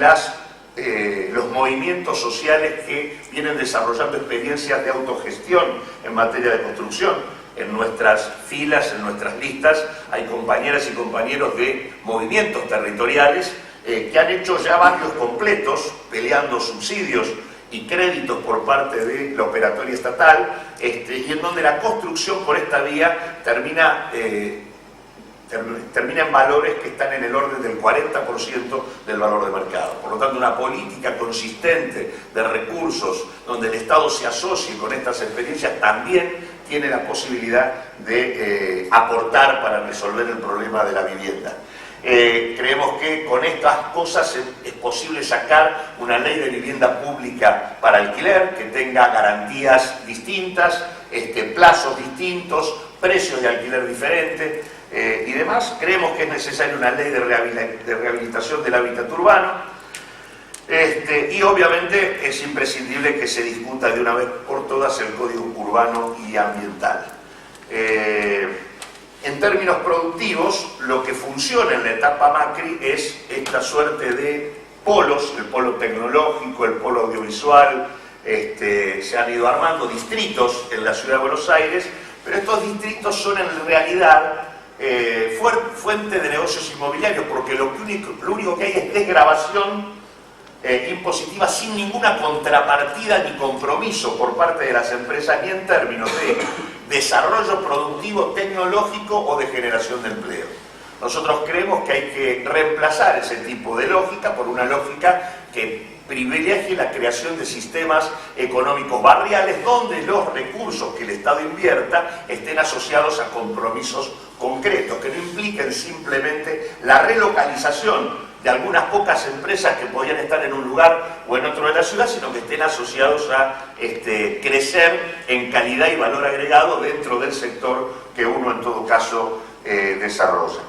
los movimientos sociales que vienen desarrollando experiencias de autogestión en materia de construcción. En nuestras filas, en nuestras listas, hay compañeras y compañeros de movimientos territoriales que han hecho ya barrios completos peleando subsidios y créditos por parte de la operatoria estatal, y en donde la construcción por esta vía termina en valores que están en el orden del 40% del valor de mercado. Por lo tanto, una política consistente de recursos donde el Estado se asocie con estas experiencias también tiene la posibilidad de aportar para resolver el problema de la vivienda. Creemos que con estas cosas es posible sacar una ley de vivienda pública para alquiler que tenga garantías distintas, plazos distintos, precios de alquiler diferentes. y demás. Creemos que es necesaria una ley de rehabilitación del hábitat urbano, y obviamente es imprescindible que se discuta de una vez por todas el Código Urbano y Ambiental. En términos productivos, lo que funciona en la etapa Macri es esta suerte de polos, el polo tecnológico, el polo audiovisual. Se han ido armando distritos en la ciudad de Buenos Aires, pero estos distritos son en realidad fuente de negocios inmobiliarios, porque lo único que hay es desgravación impositiva sin ninguna contrapartida ni compromiso por parte de las empresas, ni en términos de desarrollo productivo, tecnológico o de generación de empleo. Nosotros creemos que hay que reemplazar ese tipo de lógica por una lógica que privilegie la creación de sistemas económicos barriales donde los recursos que el Estado invierta estén asociados a compromisos concretos, que no impliquen simplemente la relocalización de algunas pocas empresas que podían estar en un lugar o en otro de la ciudad, sino que estén asociados a crecer en calidad y valor agregado dentro del sector que uno en todo caso desarrolla.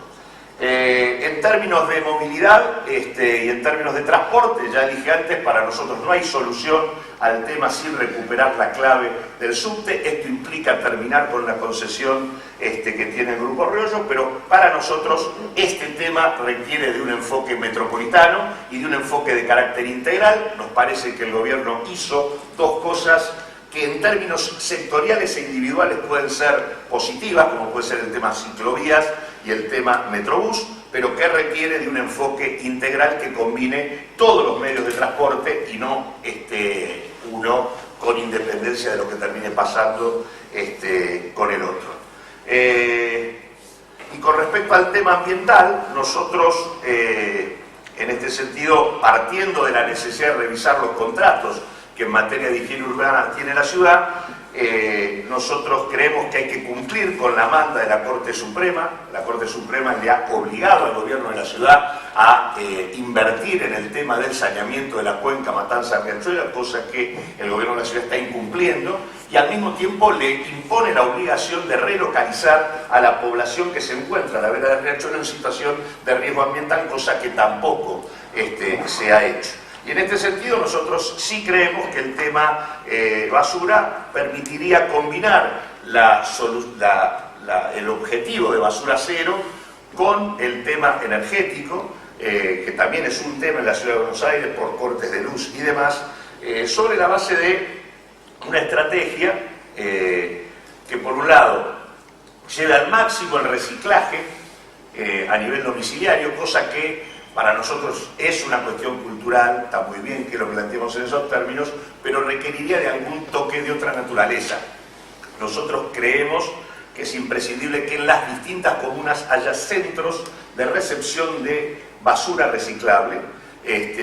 En términos de movilidad y en términos de transporte, ya dije antes, para nosotros no hay solución al tema sin recuperar la clave del subte. Esto implica terminar con la concesión que tiene el Grupo Riollo, pero para nosotros este tema requiere de un enfoque metropolitano y de un enfoque de carácter integral. Nos parece que el gobierno hizo dos cosas que en términos sectoriales e individuales pueden ser positivas, como puede ser el tema ciclovías y el tema Metrobús, pero que requiere de un enfoque integral que combine todos los medios de transporte y no uno con independencia de lo que termine pasando con el otro. Y con respecto al tema ambiental, nosotros en este sentido, partiendo de la necesidad de revisar los contratos que en materia de higiene urbana tiene la ciudad, nosotros creemos que hay que cumplir con la manda de la Corte Suprema. La Corte Suprema le ha obligado al gobierno de la ciudad a invertir en el tema del saneamiento de la cuenca Matanza-Riachuelo, cosa que el gobierno de la ciudad está incumpliendo, y al mismo tiempo le impone la obligación de relocalizar a la población que se encuentra a la vera del Riachuelo en situación de riesgo ambiental, cosa que tampoco se ha hecho. Y en este sentido nosotros sí creemos que el tema basura permitiría combinar el objetivo de basura cero con el tema energético, que también es un tema en la ciudad de Buenos Aires por cortes de luz y demás, sobre la base de una estrategia que por un lado lleve al máximo el reciclaje a nivel domiciliario, cosa que para nosotros es una cuestión cultural, está muy bien que lo planteemos en esos términos, pero requeriría de algún toque de otra naturaleza. Nosotros creemos que es imprescindible que en las distintas comunas haya centros de recepción de basura reciclable,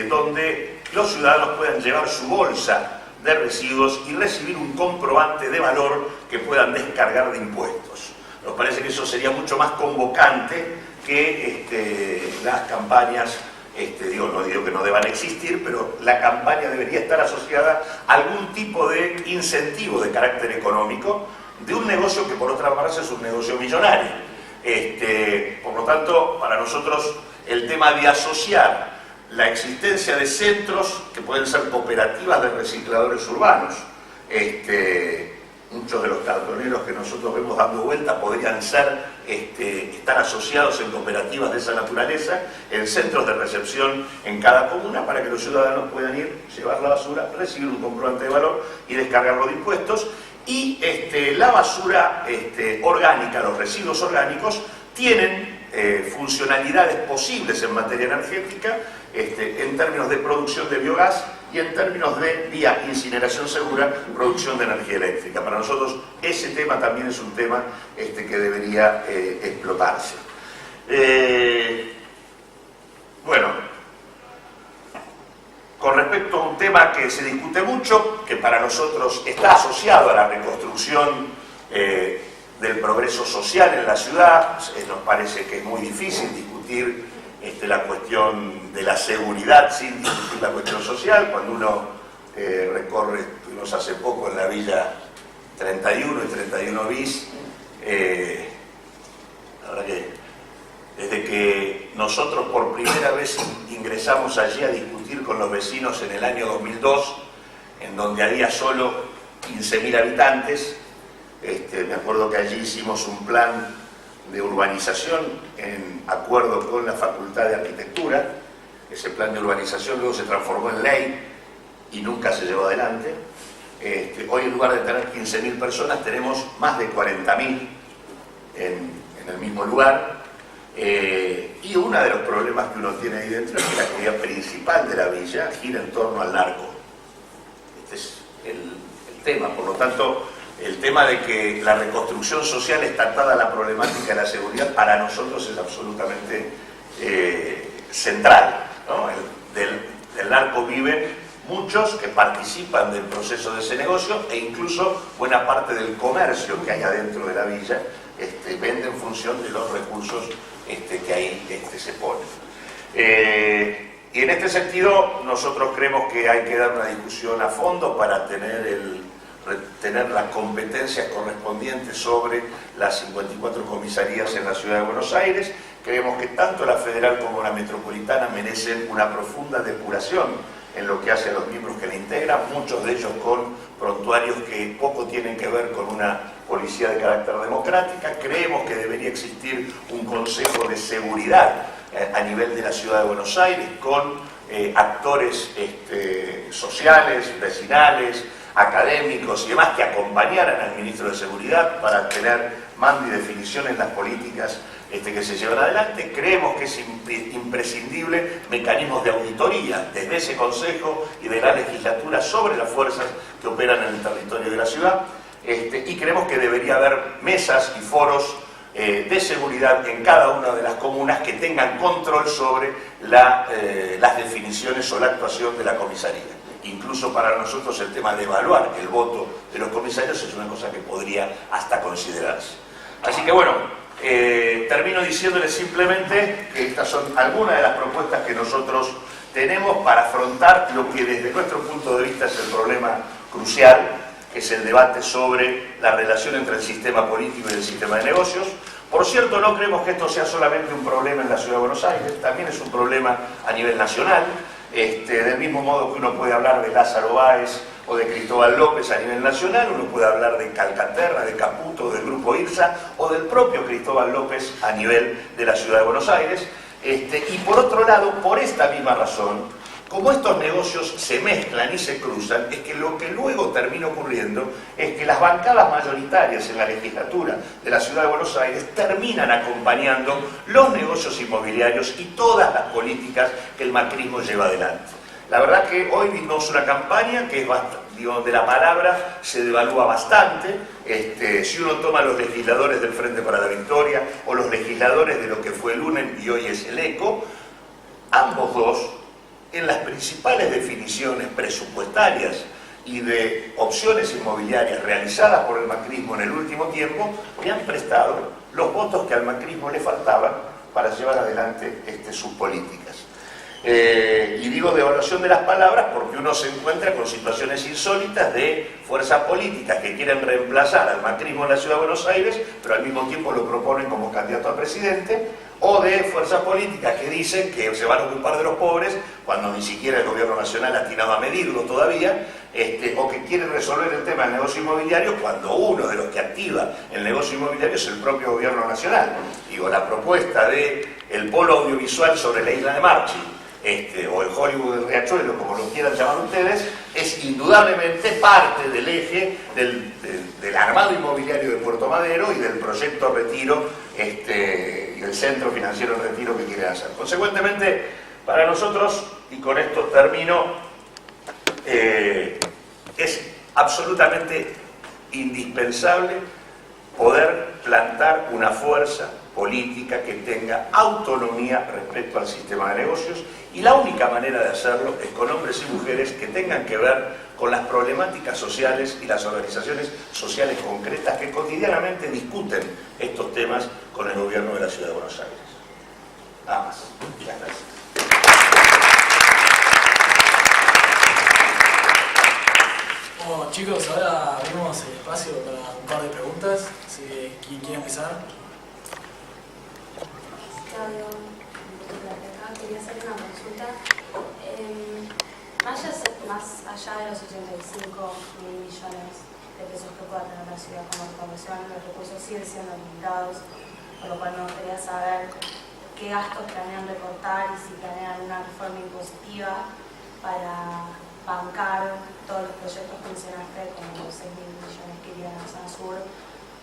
donde los ciudadanos puedan llevar su bolsa de residuos y recibir un comprobante de valor que puedan descargar de impuestos. Nos parece que eso sería mucho más convocante que las campañas, no digo que no deban existir, pero la campaña debería estar asociada a algún tipo de incentivo de carácter económico de un negocio que por otra parte es un negocio millonario. Por lo tanto, para nosotros el tema de asociar la existencia de centros que pueden ser cooperativas de recicladores urbanos, muchos de los cartoneros que nosotros vemos dando vuelta podrían ser, estar asociados en cooperativas de esa naturaleza, en centros de recepción en cada comuna, para que los ciudadanos puedan ir, llevar la basura, recibir un comprobante de valor y descargarlo de impuestos. Y la basura orgánica, los residuos orgánicos, tienen funcionalidades posibles en materia energética, en términos de producción de biogás y en términos de, vía incineración segura, producción de energía eléctrica. Para nosotros ese tema también es un tema que debería explotarse. Bueno, con respecto a un tema que se discute mucho, que para nosotros está asociado a la reconstrucción del progreso social en la ciudad, nos parece que es muy difícil discutir la cuestión de la seguridad sin discutir la cuestión social. Cuando uno recorre, estuvimos hace poco en la Villa 31 y 31 bis, la verdad que que nosotros por primera vez ingresamos allí a discutir con los vecinos en el año 2002, en donde había solo 15.000 habitantes. Me acuerdo que allí hicimos un plan de urbanización en acuerdo con la Facultad de Arquitectura. Ese plan de urbanización luego se transformó en ley y nunca se llevó adelante. Hoy, en lugar de tener 15.000 personas, tenemos más de 40.000 en el mismo lugar. Y uno de los problemas que uno tiene ahí dentro es que la actividad principal de la villa gira en torno al narco. Este es el tema. Por lo tanto, el tema de que la reconstrucción social está atada a la problemática de la seguridad para nosotros es absolutamente central, ¿no? Del narco viven muchos que participan del proceso de ese negocio, e incluso buena parte del comercio que hay adentro de la villa vende en función de los recursos que ahí se ponen. Y en este sentido nosotros creemos que hay que dar una discusión a fondo para tener las competencias correspondientes sobre las 54 comisarías en la Ciudad de Buenos Aires. Creemos que tanto la federal como la metropolitana merecen una profunda depuración en lo que hace a los miembros que la integran, muchos de ellos con prontuarios que poco tienen que ver con una policía de carácter democrática. Creemos que debería existir un consejo de seguridad a nivel de la Ciudad de Buenos Aires con actores sociales, vecinales, académicos y demás que acompañaran al ministro de Seguridad para tener mando y definición en las políticas que se llevan adelante. Creemos que es imprescindible mecanismos de auditoría desde ese Consejo y de la legislatura sobre las fuerzas que operan en el territorio de la ciudad, y creemos que debería haber mesas y foros de seguridad en cada una de las comunas que tengan control sobre las definiciones o la actuación de la comisaría. Incluso para nosotros el tema de evaluar el voto de los comisarios es una cosa que podría hasta considerarse. Así que bueno, termino diciéndoles simplemente que estas son algunas de las propuestas que nosotros tenemos para afrontar lo que desde nuestro punto de vista es el problema crucial, que es el debate sobre la relación entre el sistema político y el sistema de negocios. Por cierto, no creemos que esto sea solamente un problema en la Ciudad de Buenos Aires, también es un problema a nivel nacional. Del mismo modo que uno puede hablar de Lázaro Báez o de Cristóbal López a nivel nacional, uno puede hablar de Calcaterra, de Caputo, del Grupo IRSA o del propio Cristóbal López a nivel de la Ciudad de Buenos Aires. Y por otro lado, por esta misma razón, como estos negocios se mezclan y se cruzan, es que lo que luego termina ocurriendo es que las bancadas mayoritarias en la legislatura de la Ciudad de Buenos Aires terminan acompañando los negocios inmobiliarios y todas las políticas que el macrismo lleva adelante. La verdad que hoy vimos una campaña que es donde la palabra se devalúa bastante. Si uno toma los legisladores del Frente para la Victoria o los legisladores de lo que fue el UNEM y hoy es el ECO, ambos dos, en las principales definiciones presupuestarias y de opciones inmobiliarias realizadas por el macrismo en el último tiempo, le han prestado los votos que al macrismo le faltaban para llevar adelante sus políticas. Y digo devaluación de las palabras porque uno se encuentra con situaciones insólitas de fuerzas políticas que quieren reemplazar al macrismo en la Ciudad de Buenos Aires, pero al mismo tiempo lo proponen como candidato a presidente, o de fuerzas políticas que dicen que se van a ocupar de los pobres cuando ni siquiera el gobierno nacional ha atinado a medirlo todavía, o que quieren resolver el tema del negocio inmobiliario cuando uno de los que activa el negocio inmobiliario es el propio gobierno nacional. Digo, la propuesta del polo audiovisual sobre la isla de Marchi, o el Hollywood del Riachuelo, como lo quieran llamar ustedes, es indudablemente parte del eje del armado inmobiliario de Puerto Madero y del proyecto Retiro y el centro financiero Retiro que quieren hacer. Consecuentemente, para nosotros, y con esto termino, es absolutamente indispensable poder plantar una fuerza política que tenga autonomía respecto al sistema de negocios, y la única manera de hacerlo es con hombres y mujeres que tengan que ver con las problemáticas sociales y las organizaciones sociales concretas que cotidianamente discuten estos temas con el gobierno de la Ciudad de Buenos Aires. Nada más. Muchas gracias. Bueno, chicos, ahora abrimos el espacio para un par de preguntas. ¿Quién quiere empezar? Rosario, quería hacer una consulta. Más allá de los 85.000 millones de pesos que pueda tener la ciudad como recaudación, los recursos siguen siendo limitados, por lo cual me gustaría saber qué gastos planean recortar y si planean una reforma impositiva para bancar todos los proyectos que mencionaste, como los 6.000 millones que irían a la zona sur,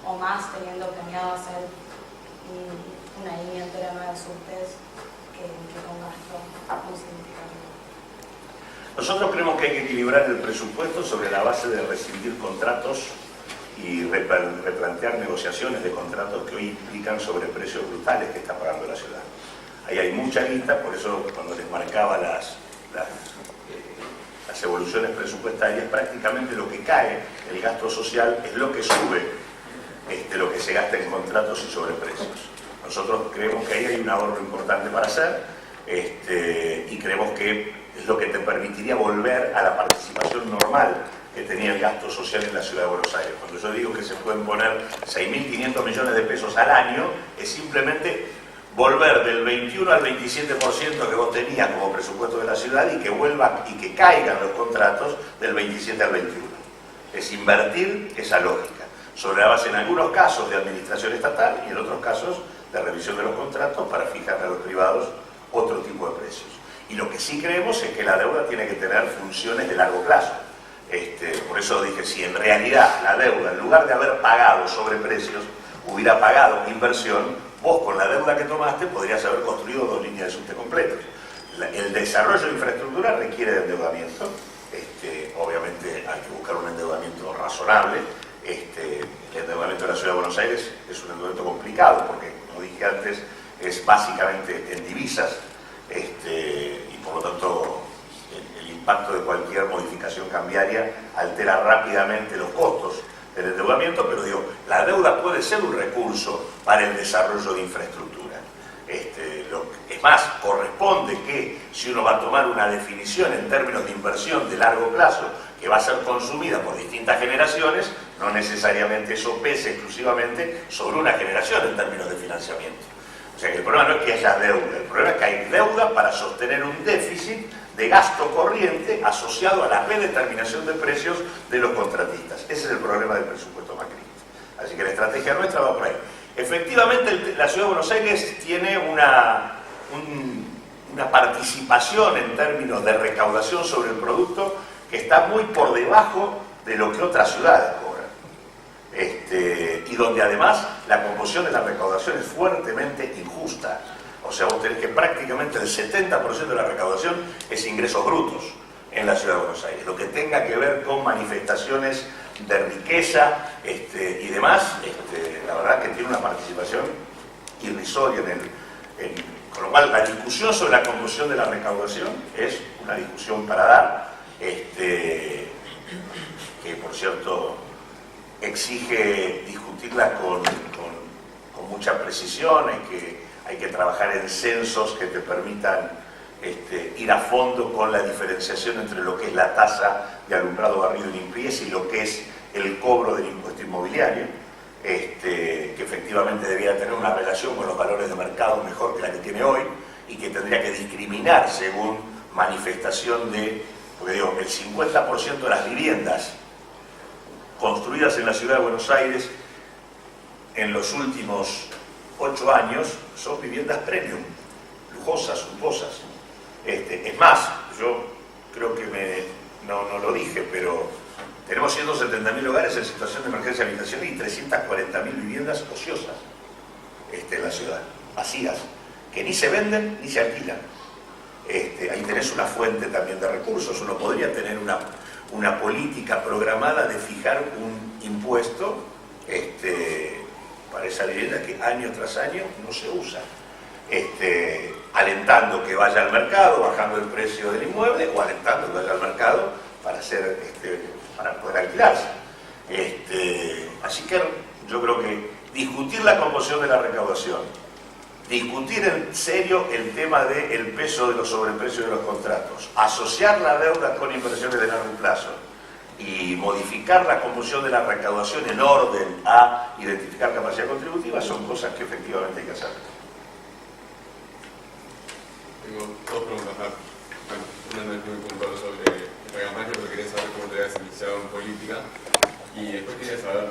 o más, teniendo planeado hacer una línea entera nueva de subtes que con gasto muy significativo. Nosotros creemos que hay que equilibrar el presupuesto sobre la base de rescindir contratos y replantear negociaciones de contratos que hoy implican sobreprecios brutales que está pagando la ciudad. Ahí hay mucha guita, por eso cuando les marcaba las evoluciones presupuestarias, prácticamente lo que cae, el gasto social, es lo que sube lo que se gasta en contratos y sobreprecios. Nosotros creemos que ahí hay un ahorro importante para hacer y creemos que es lo que te permitiría volver a la participación normal que tenía el gasto social en la Ciudad de Buenos Aires. Cuando yo digo que se pueden poner 6.500 millones de pesos al año, es simplemente volver del 21 al 27% que vos tenías como presupuesto de la ciudad y que vuelva y que caigan los contratos del 27 al 21. Es invertir esa lógica, sobre la base en algunos casos de administración estatal y en otros casos de revisión de los contratos para fijar a los privados otro tipo de precios. Y lo que sí creemos es que la deuda tiene que tener funciones de largo plazo. Por eso dije, si en realidad la deuda, en lugar de haber pagado sobreprecios, hubiera pagado inversión, vos con la deuda que tomaste podrías haber construido 2 líneas de subte completas. El desarrollo de infraestructura requiere de endeudamiento. Obviamente hay que buscar un endeudamiento razonable. El endeudamiento de la Ciudad de Buenos Aires es un endeudamiento complicado porque, como dije antes, es básicamente en divisas y por lo tanto el impacto de cualquier modificación cambiaria altera rápidamente los costos del endeudamiento, pero digo, la deuda puede ser un recurso para el desarrollo de infraestructura. Es más, corresponde que si uno va a tomar una definición en términos de inversión de largo plazo que va a ser consumida por distintas generaciones, no necesariamente eso pese exclusivamente sobre una generación en términos de financiamiento. O sea que el problema no es que haya deuda, el problema es que hay deuda para sostener un déficit de gasto corriente asociado a la predeterminación de precios de los contratistas. Ese es el problema del presupuesto macrista. Así que la estrategia nuestra va por ahí. Efectivamente, la Ciudad de Buenos Aires tiene una participación en términos de recaudación sobre el producto que está muy por debajo de lo que otras ciudades cobran. Y donde además la composición de la recaudación es fuertemente injusta. O sea, vos tenés que prácticamente el 70% de la recaudación es ingresos brutos en la Ciudad de Buenos Aires. Lo que tenga que ver con manifestaciones de riqueza y demás, la verdad que tiene una participación irrisoria con lo cual la discusión sobre la composición de la recaudación es una discusión para dar, que por cierto exige discutirla con mucha precisión. Hay que trabajar en censos que te permitan ir a fondo con la diferenciación entre lo que es la tasa de alumbrado, barrido y limpieza y lo que es el cobro del impuesto inmobiliario, que efectivamente debería tener una relación con los valores de mercado mejor que la que tiene hoy y que tendría que discriminar según manifestación porque digo, el 50% de las viviendas construidas en la Ciudad de Buenos Aires en los últimos 8 años son viviendas premium, lujosas, suntuosas. Es más, yo creo que no lo dije, pero tenemos 170.000 hogares en situación de emergencia habitacional y 340.000 viviendas ociosas en la ciudad, vacías, que ni se venden ni se alquilan. Ahí tenés una fuente también de recursos. Uno podría tener una política programada de fijar un impuesto para esa vivienda que año tras año no se usa, alentando que vaya al mercado, bajando el precio del inmueble, o alentando que vaya al mercado para poder alquilarse. Así que yo creo que discutir la composición de la recaudación, discutir en serio el tema del peso de los sobreprecios de los contratos, asociar la deuda con inversiones de largo plazo y modificar la composición de la recaudación en orden a identificar capacidad contributiva son cosas que efectivamente hay que hacer. Tengo dos preguntas más. Bueno, una no es muy puntual sobre Ragamagia, pero quería saber cómo te habías iniciado en política. Y después quería saber,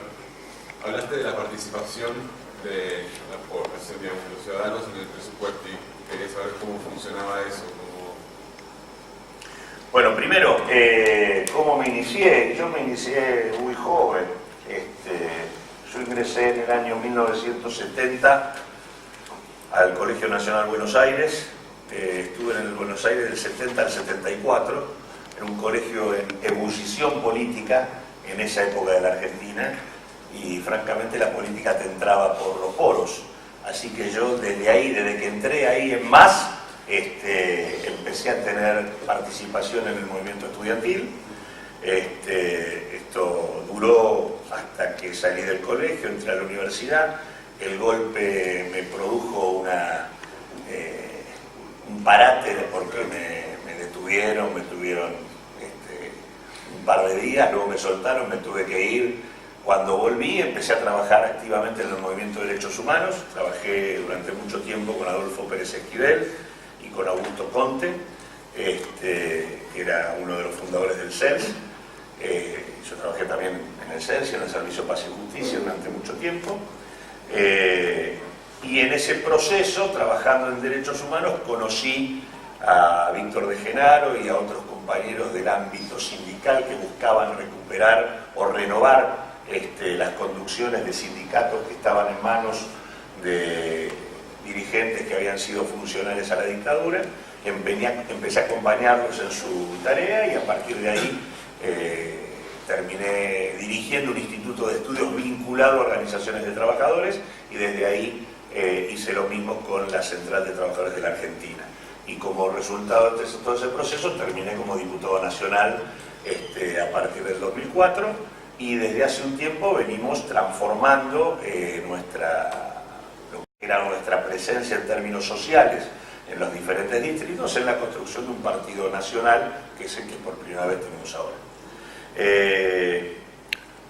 hablaste de la participación de la población, digamos, de los ciudadanos en el presupuesto, y quería saber cómo funcionaba eso. Bueno, primero, ¿cómo me inicié? Yo me inicié muy joven. Yo ingresé en el año 1970 al Colegio Nacional Buenos Aires. Estuve en el Buenos Aires del 70 al 74, en un colegio en ebullición política en esa época de la Argentina, y francamente la política te entraba por los poros. Así que yo desde ahí, desde que entré ahí en más, empecé a tener participación en el movimiento estudiantil. Esto duró hasta que salí del colegio, entré a la universidad. El golpe me produjo un parate porque me detuvieron un par de días, luego me soltaron, me tuve que ir. Cuando volví empecé a trabajar activamente en el movimiento de derechos humanos. Trabajé durante mucho tiempo con Adolfo Pérez Esquivel y con Augusto Conte, que era uno de los fundadores del CELS. Yo trabajé también en el CELS y en el Servicio Paz y Justicia durante mucho tiempo. Y en ese proceso, trabajando en derechos humanos, conocí a Víctor de Genaro y a otros compañeros del ámbito sindical que buscaban recuperar o renovar las conducciones de sindicatos que estaban en manos de dirigentes que habían sido funcionarios a la dictadura. Empecé a acompañarlos en su tarea y a partir de ahí terminé dirigiendo un instituto de estudios vinculado a organizaciones de trabajadores, y desde ahí hice lo mismo con la Central de Trabajadores de la Argentina. Y como resultado de todo ese proceso terminé como diputado nacional a partir del 2004, y desde hace un tiempo venimos transformando lo que era nuestra presencia en términos sociales en los diferentes distritos en la construcción de un partido nacional, que es el que por primera vez tenemos ahora.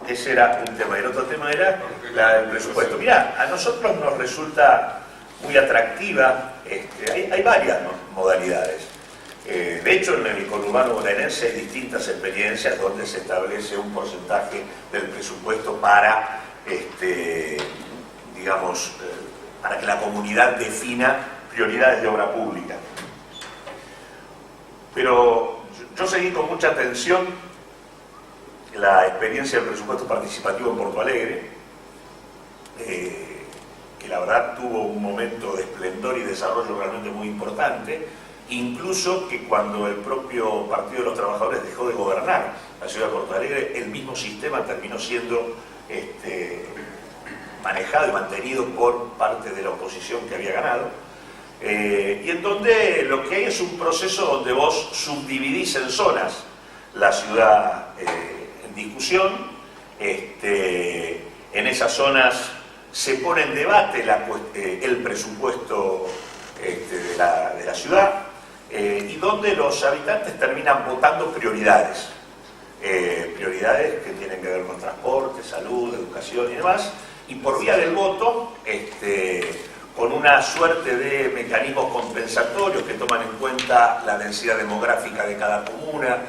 Ese era un tema. El otro tema era el presupuesto. Mirá, a nosotros nos resulta muy atractiva, hay varias modalidades. De hecho, en el conurbano bonaerense hay distintas experiencias donde se establece un porcentaje del presupuesto para, para que la comunidad defina prioridades de obra pública. Pero yo seguí con mucha atención la experiencia del presupuesto participativo en Porto Alegre, que la verdad tuvo un momento de esplendor y desarrollo realmente muy importante, incluso que cuando el propio Partido de los Trabajadores dejó de gobernar la ciudad de Porto Alegre, el mismo sistema terminó siendo manejado y mantenido por parte de la oposición que había ganado, y en donde lo que hay es un proceso donde vos subdividís en zonas la ciudad en discusión. En esas zonas se pone en debate el presupuesto de la ciudad, y donde los habitantes terminan votando prioridades. Prioridades que tienen que ver con transporte, salud, educación y demás, y por vía del voto, con una suerte de mecanismos compensatorios que toman en cuenta la densidad demográfica de cada comuna,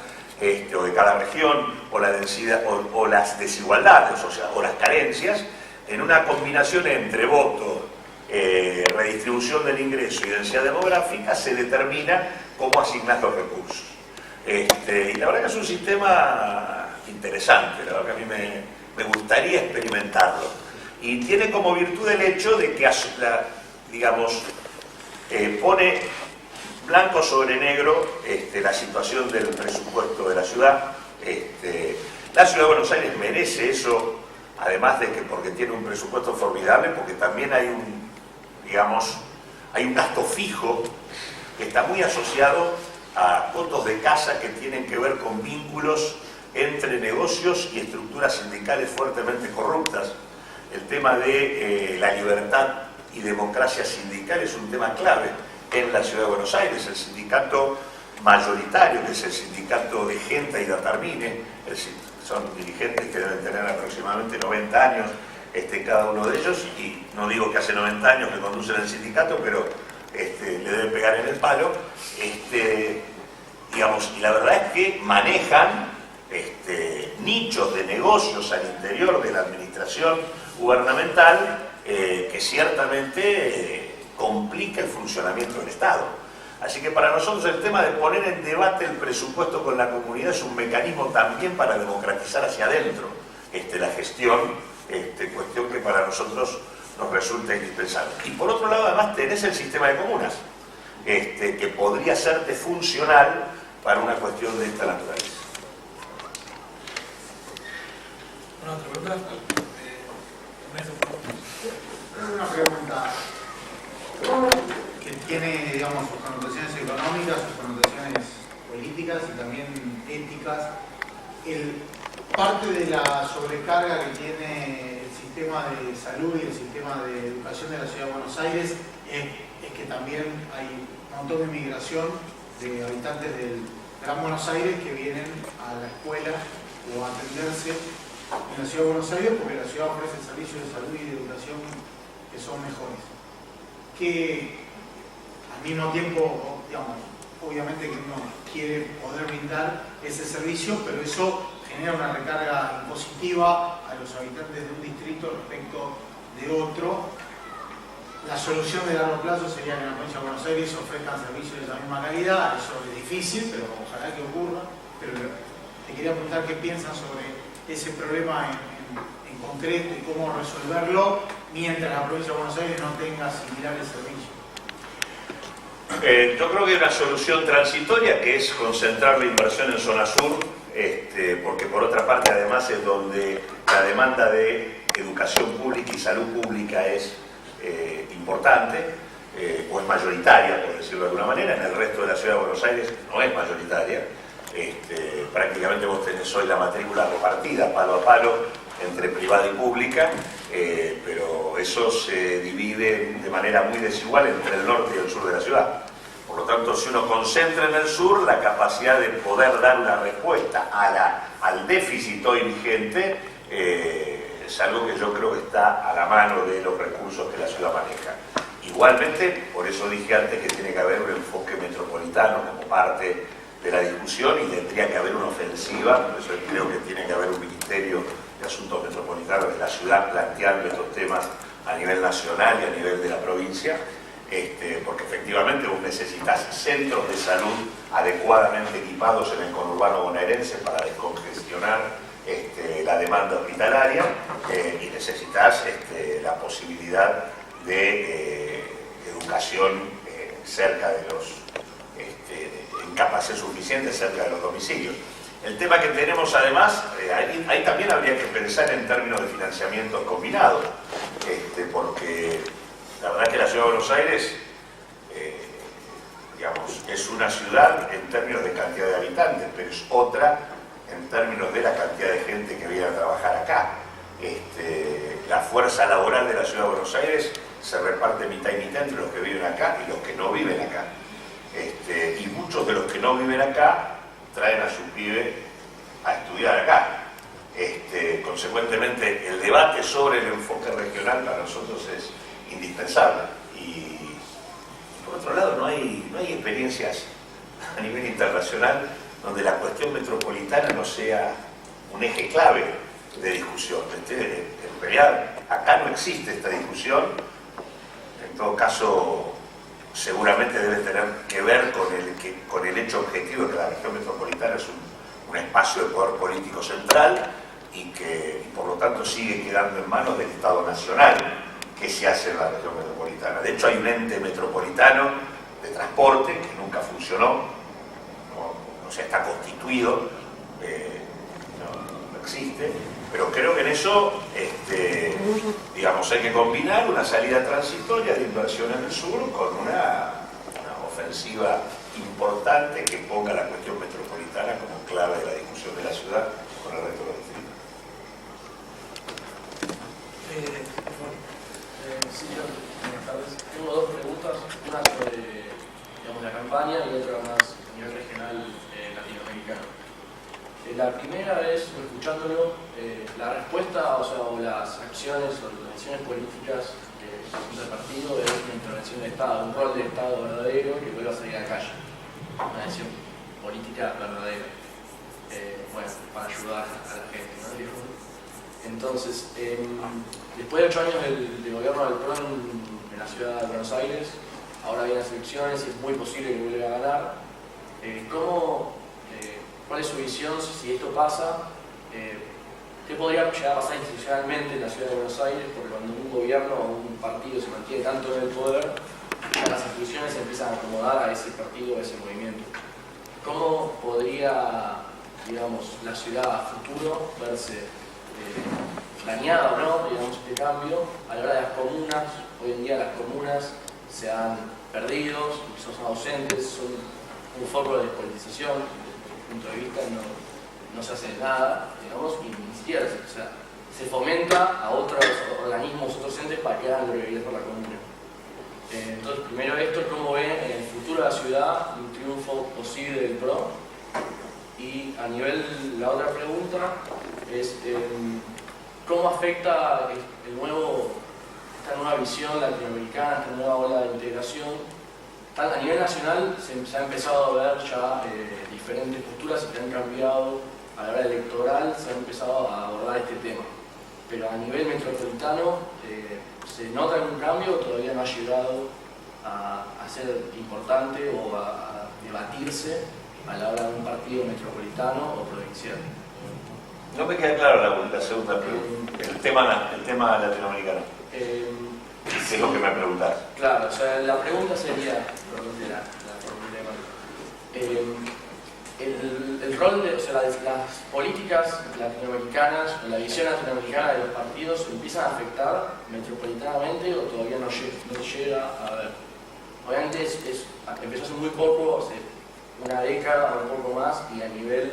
o de cada región, o la densidad, o las desigualdades, o las carencias, en una combinación entre voto, redistribución del ingreso y densidad demográfica, se determina cómo asignar los recursos. Y la verdad que es un sistema interesante, la verdad que a mí me gustaría experimentarlo. Y tiene como virtud el hecho de que, pone blanco sobre negro la situación del presupuesto de la ciudad. La ciudad de Buenos Aires merece eso, además de que porque tiene un presupuesto formidable, porque también hay un gasto fijo que está muy asociado a cotos de casa que tienen que ver con vínculos entre negocios y estructuras sindicales fuertemente corruptas. El tema de la libertad y democracia sindical es un tema clave en la ciudad de Buenos Aires. El sindicato mayoritario, que es el sindicato de Genta y Datarmine, son dirigentes que deben tener aproximadamente 90 años cada uno de ellos, y no digo que hace 90 años que conducen el sindicato, pero le deben pegar en el palo, digamos, y la verdad es que manejan nichos de negocios al interior de la administración gubernamental que ciertamente complica el funcionamiento del Estado. Así que para nosotros el tema de poner en debate el presupuesto con la comunidad es un mecanismo también para democratizar hacia adentro la gestión, cuestión que para nosotros nos resulta indispensable. Y por otro lado, además, tenés el sistema de comunas, que podría serte funcional para una cuestión de esta naturaleza. ¿Una otra pregunta? Una pregunta que tiene, digamos, sus connotaciones económicas, sus connotaciones políticas y también éticas. Parte de la sobrecarga que tiene el sistema de salud y el sistema de educación de la Ciudad de Buenos Aires es que también hay un montón de migración de habitantes del Gran Buenos Aires que vienen a la escuela o a atenderse en la Ciudad de Buenos Aires porque la ciudad ofrece servicios de salud y de educación que son mejores. Que al mismo tiempo, digamos, obviamente que uno quiere poder brindar ese servicio, pero eso genera una recarga impositiva a los habitantes de un distrito respecto de otro. La solución de largo plazo sería que en la provincia de Buenos Aires ofrezcan servicios de la misma calidad. Eso es difícil, pero ojalá que ocurra. Pero te quería preguntar qué piensan sobre ese problema en concreto y cómo resolverlo mientras la provincia de Buenos Aires no tenga similares servicios. Yo creo que hay una solución transitoria que es concentrar la inversión en zona sur, porque por otra parte además es donde la demanda de educación pública y salud pública es importante, o es mayoritaria, por decirlo de alguna manera. En el resto de la Ciudad de Buenos Aires no es mayoritaria. Prácticamente vos tenés hoy la matrícula repartida palo a palo entre privada y pública, pero eso se divide de manera muy desigual entre el norte y el sur de la ciudad. Por lo tanto, si uno concentra en el sur, la capacidad de poder dar una respuesta al déficit hoy vigente es algo que yo creo que está a la mano de los recursos que la ciudad maneja. Igualmente, por eso dije antes que tiene que haber un enfoque metropolitano como parte de la discusión y tendría que haber una ofensiva, por eso creo que tiene que haber un ministerio de asuntos metropolitanos de la ciudad planteando estos temas a nivel nacional y a nivel de la provincia, porque efectivamente vos necesitas centros de salud adecuadamente equipados en el conurbano bonaerense para descongestionar la demanda hospitalaria, y necesitas la posibilidad de educación cerca de los en capacidad suficiente cerca de los domicilios. El tema que tenemos además, ahí también habría que pensar en términos de financiamiento combinado, porque la verdad que la Ciudad de Buenos Aires digamos, es una ciudad en términos de cantidad de habitantes, pero es otra en términos de la cantidad de gente que viene a trabajar acá. La fuerza laboral de la Ciudad de Buenos Aires se reparte mitad y mitad entre los que viven acá y los que no viven acá. Y muchos de los que no viven acá traen a su pibe a estudiar acá. Consecuentemente, el debate sobre el enfoque regional para nosotros es indispensable. Y por otro lado, no hay experiencias a nivel internacional donde la cuestión metropolitana no sea un eje clave de discusión. En realidad, acá no existe esta discusión. En todo caso, seguramente debe tener que ver con el hecho objetivo de que la región metropolitana es un espacio de poder político central y que por lo tanto sigue quedando en manos del Estado Nacional que se hace en la región metropolitana. De hecho, hay un ente metropolitano de transporte que nunca funcionó, no se está constituido, no existe, pero creo que en eso digamos, hay que combinar una salida transitoria de inversión en el sur con una ofensiva importante que ponga la cuestión metropolitana como clave de la discusión de la ciudad con el resto de los distritos. Sí, buenas tardes. Tengo dos preguntas, una sobre la campaña y otra más a nivel regional latinoamericano. La primera es, escuchándolo, la respuesta, o las acciones o las decisiones políticas que presenta el partido es una intervención decisión del Estado, un rol del Estado verdadero que vuelva a salir a la calle. Una decisión política verdadera. Bueno, para ayudar a la gente, ¿no? Entonces, después de 8 años de gobierno del PRO en la ciudad de Buenos Aires, ahora vienen las elecciones y es muy posible que vuelva a ganar. ¿Cuál es su visión si esto pasa? ¿Qué podría llegar a pasar institucionalmente en la ciudad de Buenos Aires? Porque cuando un gobierno o un partido se mantiene tanto en el poder, las instituciones se empiezan a acomodar a ese partido, a ese movimiento. ¿Cómo podría, digamos, la ciudad a futuro verse dañada o no, digamos, este cambio a la hora de las comunas? Hoy en día las comunas se han perdido, son ausentes, son un foco de despolitización. Desde mi punto de vista no se hace nada, digamos, y ni siquiera se fomenta a otros organismos, otros entes para que hagan lo que debería por la comuna. Entonces, primero esto, cómo ve en el futuro de la ciudad un triunfo posible del PRO. Y a nivel, la otra pregunta es cómo afecta esta nueva visión latinoamericana, esta nueva ola de integración. A nivel nacional se ha empezado a ver ya diferentes posturas que han cambiado a la hora electoral, se ha empezado a abordar este tema. Pero a nivel metropolitano, ¿se nota algún cambio o todavía no ha llegado a ser importante o a debatirse a la hora de un partido metropolitano o provincial? No me queda claro la segunda pregunta, el tema latinoamericano. ¿Qué es lo que me preguntás? Claro, o sea, la pregunta sería, el rol de, o sea, las políticas latinoamericanas, o la visión latinoamericana de los partidos, ¿empiezan a afectar metropolitanamente o todavía no llega a ver? Obviamente empezó hace muy poco, hace una década o un poco más, y a nivel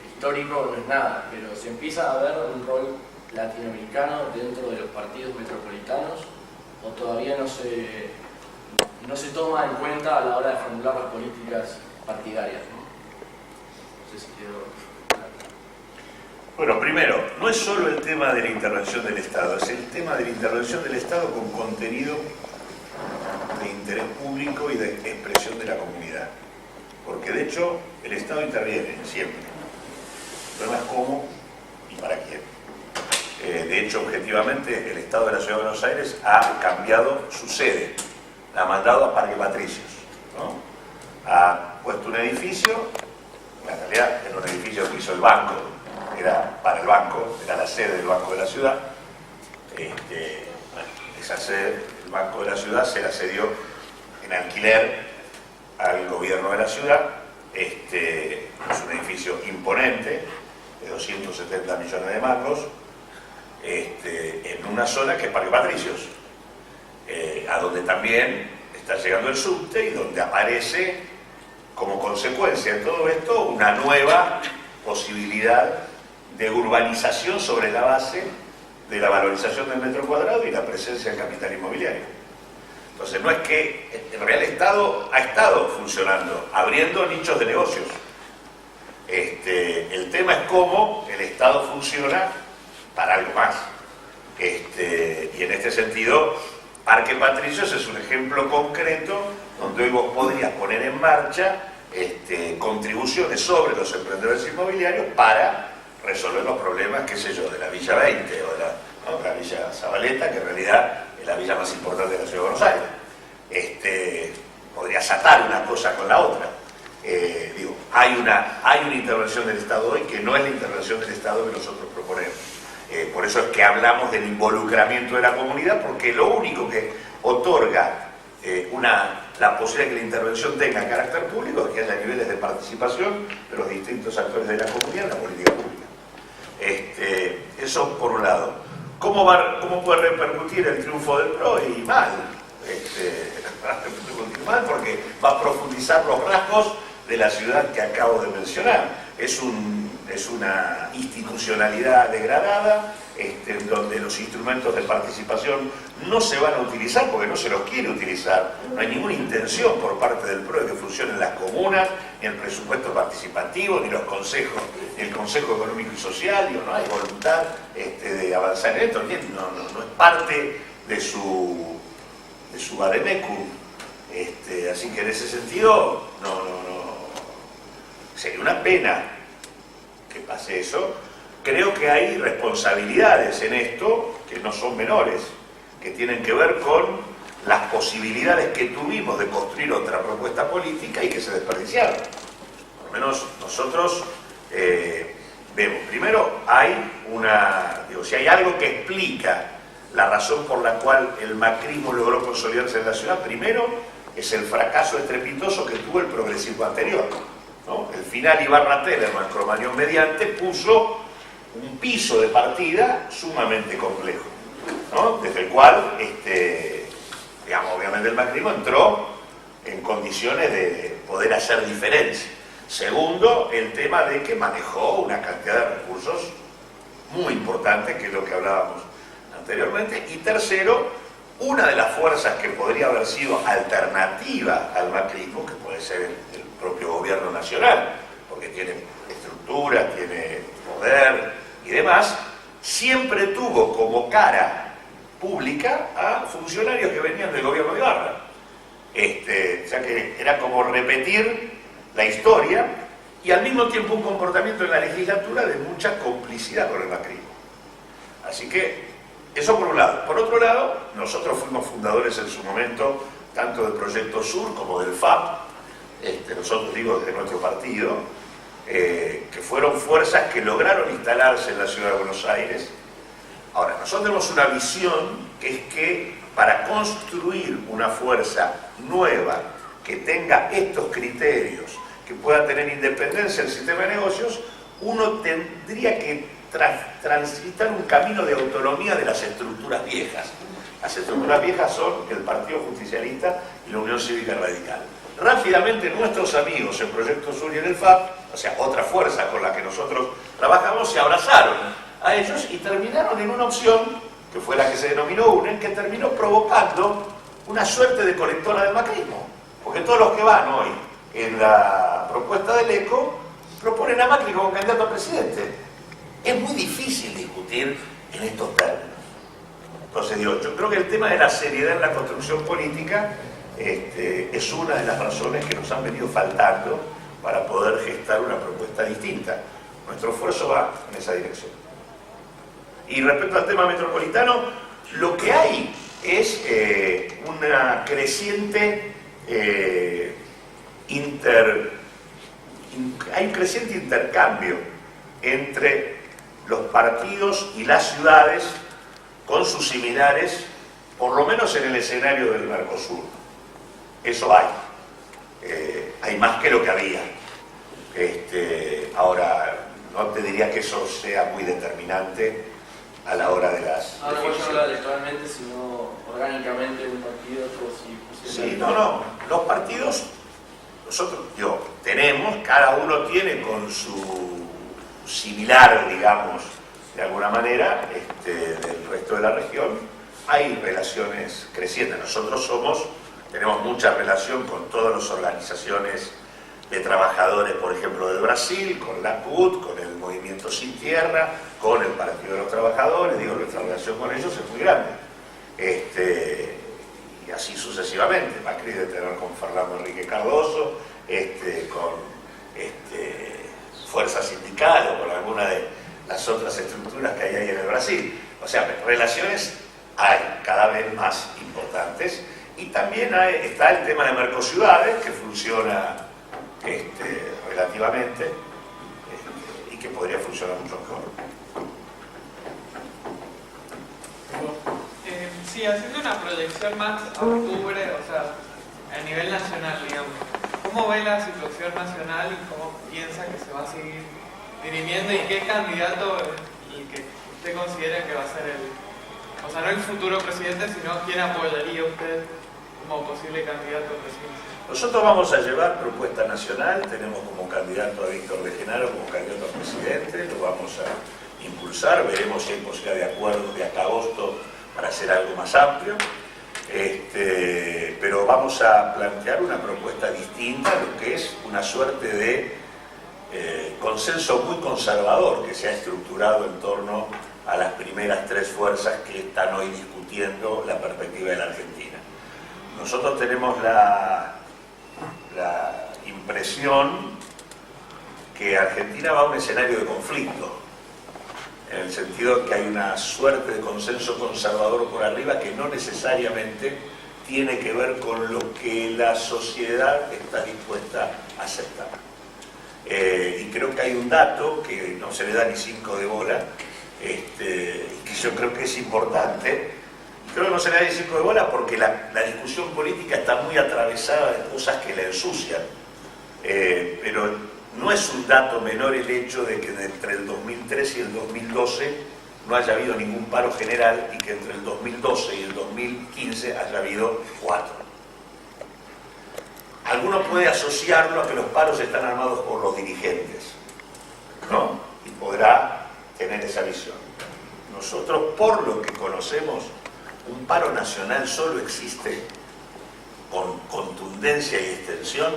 histórico no es nada, pero se empieza a ver un rol latinoamericano dentro de los partidos metropolitanos, o todavía no se toma en cuenta a la hora de formular las políticas partidarias, ¿no? No sé si quedó claro. Bueno, primero, no es solo el tema de la intervención del Estado, es el tema de la intervención del Estado con contenido de interés público y de expresión de la comunidad. Porque de hecho el Estado interviene siempre. El problema es cómo y para quién. De hecho, objetivamente, el Estado de la Ciudad de Buenos Aires ha cambiado su sede, la ha mandado a Parque Patricios, ¿no? Ha puesto un edificio, en realidad era un edificio que hizo el banco, era para el banco, era la sede del Banco de la Ciudad. Esa sede, el Banco de la Ciudad, se la cedió en alquiler al gobierno de la ciudad. Es un edificio imponente, de 270 millones de marcos, en una zona que es Parque Patricios, a donde también está llegando el subte y donde aparece como consecuencia de todo esto una nueva posibilidad de urbanización sobre la base de la valorización del metro cuadrado y la presencia del capital inmobiliario. Entonces no es que en realidad el Estado ha estado funcionando, abriendo nichos de negocios. El tema es cómo el Estado funciona para algo más. Y en este sentido, Parque Patricios es un ejemplo concreto donde hoy vos podrías poner en marcha contribuciones sobre los emprendedores inmobiliarios para resolver los problemas, qué sé yo, de la Villa 20 o de la Villa Zabaleta, que en realidad es la villa más importante de la Ciudad de Buenos Aires. Podrías atar una cosa con la otra. Hay una intervención del Estado hoy que no es la intervención del Estado que nosotros proponemos. Por eso es que hablamos del involucramiento de la comunidad, porque lo único que otorga la posibilidad de que la intervención tenga carácter público es que haya niveles de participación de los distintos actores de la comunidad en la política pública. Eso por un lado. ¿Cómo puede repercutir el triunfo del PRO? Y mal. Va a repercutir mal porque va a profundizar los rasgos de la ciudad que acabo de mencionar. Es una institucionalidad degradada, en donde los instrumentos de participación no se van a utilizar porque no se los quiere utilizar. No hay ninguna intención por parte del PRO de que funcionen las comunas, ni el presupuesto participativo, ni los consejos, ni el Consejo Económico y Social. No hay voluntad de avanzar en esto, no es parte de su su vademecum. Así que en ese sentido, sería una pena que pase eso. Creo que hay responsabilidades en esto que no son menores, que tienen que ver con las posibilidades que tuvimos de construir otra propuesta política y que se desperdiciaron. Por lo menos nosotros vemos, primero si hay algo que explica la razón por la cual el macrismo logró consolidarse en la ciudad, primero es el fracaso estrepitoso que tuvo el progresismo anterior, ¿no? El final Ibarra-Tellerman, Cromañón mediante, puso un piso de partida sumamente complejo, ¿no? Desde el cual, obviamente el macrismo entró en condiciones de poder hacer diferencia. Segundo, el tema de que manejó una cantidad de recursos muy importante, que es lo que hablábamos anteriormente. Y tercero, una de las fuerzas que podría haber sido alternativa al macrismo, que puede ser el propio gobierno nacional, porque tiene estructura, tiene poder y demás, siempre tuvo como cara pública a funcionarios que venían del gobierno de Ibarra. O sea que era como repetir la historia y al mismo tiempo un comportamiento en la legislatura de mucha complicidad con el macrismo. Así que eso por un lado. Por otro lado, nosotros fuimos fundadores en su momento tanto del Proyecto Sur como del FAP, nosotros digo desde nuestro partido, que fueron fuerzas que lograron instalarse en la ciudad de Buenos Aires. Ahora, nosotros tenemos una visión que es que para construir una fuerza nueva que tenga estos criterios, que pueda tener independencia del sistema de negocios, uno tendría que transitar un camino de autonomía de las estructuras viejas. Las estructuras viejas son el Partido Justicialista y la Unión Cívica Radical. Rápidamente nuestros amigos en Proyecto Sur y en el FAP, o sea, otra fuerza con la que nosotros trabajamos, se abrazaron a ellos y terminaron en una opción, que fue la que se denominó UNEN, que terminó provocando una suerte de colectora del macrismo. Porque todos los que van hoy en la propuesta del ECO proponen a Macri como candidato a presidente. Es muy difícil discutir en estos términos. Entonces digo, yo creo que el tema de la seriedad en la construcción política es una de las razones que nos han venido faltando para poder gestar una propuesta distinta. Nuestro esfuerzo va en esa dirección. Y respecto al tema metropolitano, lo que hay es una creciente hay un creciente intercambio entre los partidos y las ciudades con sus similares, por lo menos en el escenario del Mercosur. Eso hay más que lo que había. Ahora, no te diría que eso sea muy determinante a la hora de las ahora no habla electoralmente, sino orgánicamente un partido Sí, los partidos, nosotros tenemos, cada uno tiene con su similar, digamos, de alguna manera, del resto de la región, hay relaciones crecientes. Nosotros tenemos mucha relación con todas las organizaciones de trabajadores, por ejemplo, del Brasil, con la CUT, con el Movimiento Sin Tierra, con el Partido de los Trabajadores. Nuestra relación con ellos es muy grande. Y así sucesivamente. Macri debe tener con Fernando Enrique Cardoso, con Fuerza Sindical o con alguna de las otras estructuras que hay ahí en el Brasil. O sea, relaciones hay cada vez más importantes. Y también está el tema de Mercociudades, que funciona relativamente y que podría funcionar mucho mejor. Sí, haciendo una proyección más a octubre, o sea, a nivel nacional, digamos, ¿cómo ve la situación nacional y cómo piensa que se va a seguir dirimiendo y qué candidato el que usted considera que va a ser o sea, no el futuro presidente, sino quién apoyaría usted como posible candidato a presidencia? Nosotros vamos a llevar propuesta nacional, tenemos como candidato a Víctor de Genaro como candidato a presidente, lo vamos a impulsar, veremos si hay posibilidad de acuerdo de acá a agosto para hacer algo más amplio, pero vamos a plantear una propuesta distinta, lo que es una suerte de consenso muy conservador que se ha estructurado en torno a las primeras tres fuerzas que están hoy discutiendo la perspectiva de la Argentina. nosotros tenemos la impresión que Argentina va a un escenario de conflicto, en el sentido de que hay una suerte de consenso conservador por arriba que no necesariamente tiene que ver con lo que la sociedad está dispuesta a aceptar. Y creo que hay un dato que no se le da ni 5 de bola, y que yo creo que es importante. Creo que no se le da ni 5 de bola porque la discusión política está muy atravesada de cosas que la ensucian. Pero no es un dato menor el hecho de que entre el 2013 y el 2012 no haya habido ningún paro general y que entre el 2012 y el 2015 haya habido 4. Alguno puede asociarlo a que los paros están armados por los dirigentes, ¿no? Y podrá tener esa visión. Nosotros, por lo que conocemos, un paro nacional solo existe con contundencia y extensión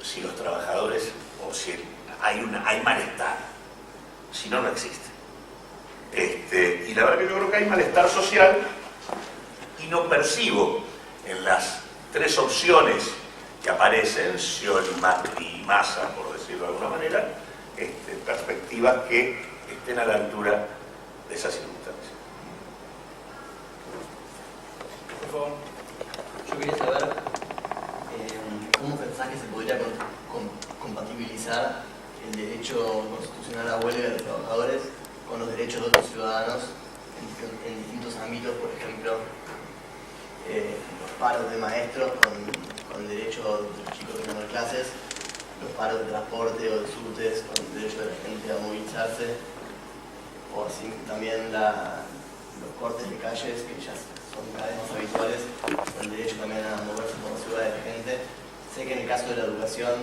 si los trabajadores, o si hay malestar. Si no, no existe. Y la verdad que yo creo que hay malestar social y no percibo en las 3 opciones que aparecen, Scioli, Macri y Massa, por decirlo de alguna manera, perspectivas que estén a la altura de esas circunstancias. Por favor. Yo quería saber cómo pensás que se podría compatibilizar el derecho constitucional a huelga de los trabajadores con los derechos de otros ciudadanos en distintos ámbitos, por ejemplo, los paros de maestros con el derecho de los chicos de no dar clases, los paros de transporte o de subtes con el derecho de la gente a movilizarse, o así también los cortes de calles que ya son cada vez más habituales, con el derecho también a moverse por la ciudad de la gente. Sé que en el caso de la educación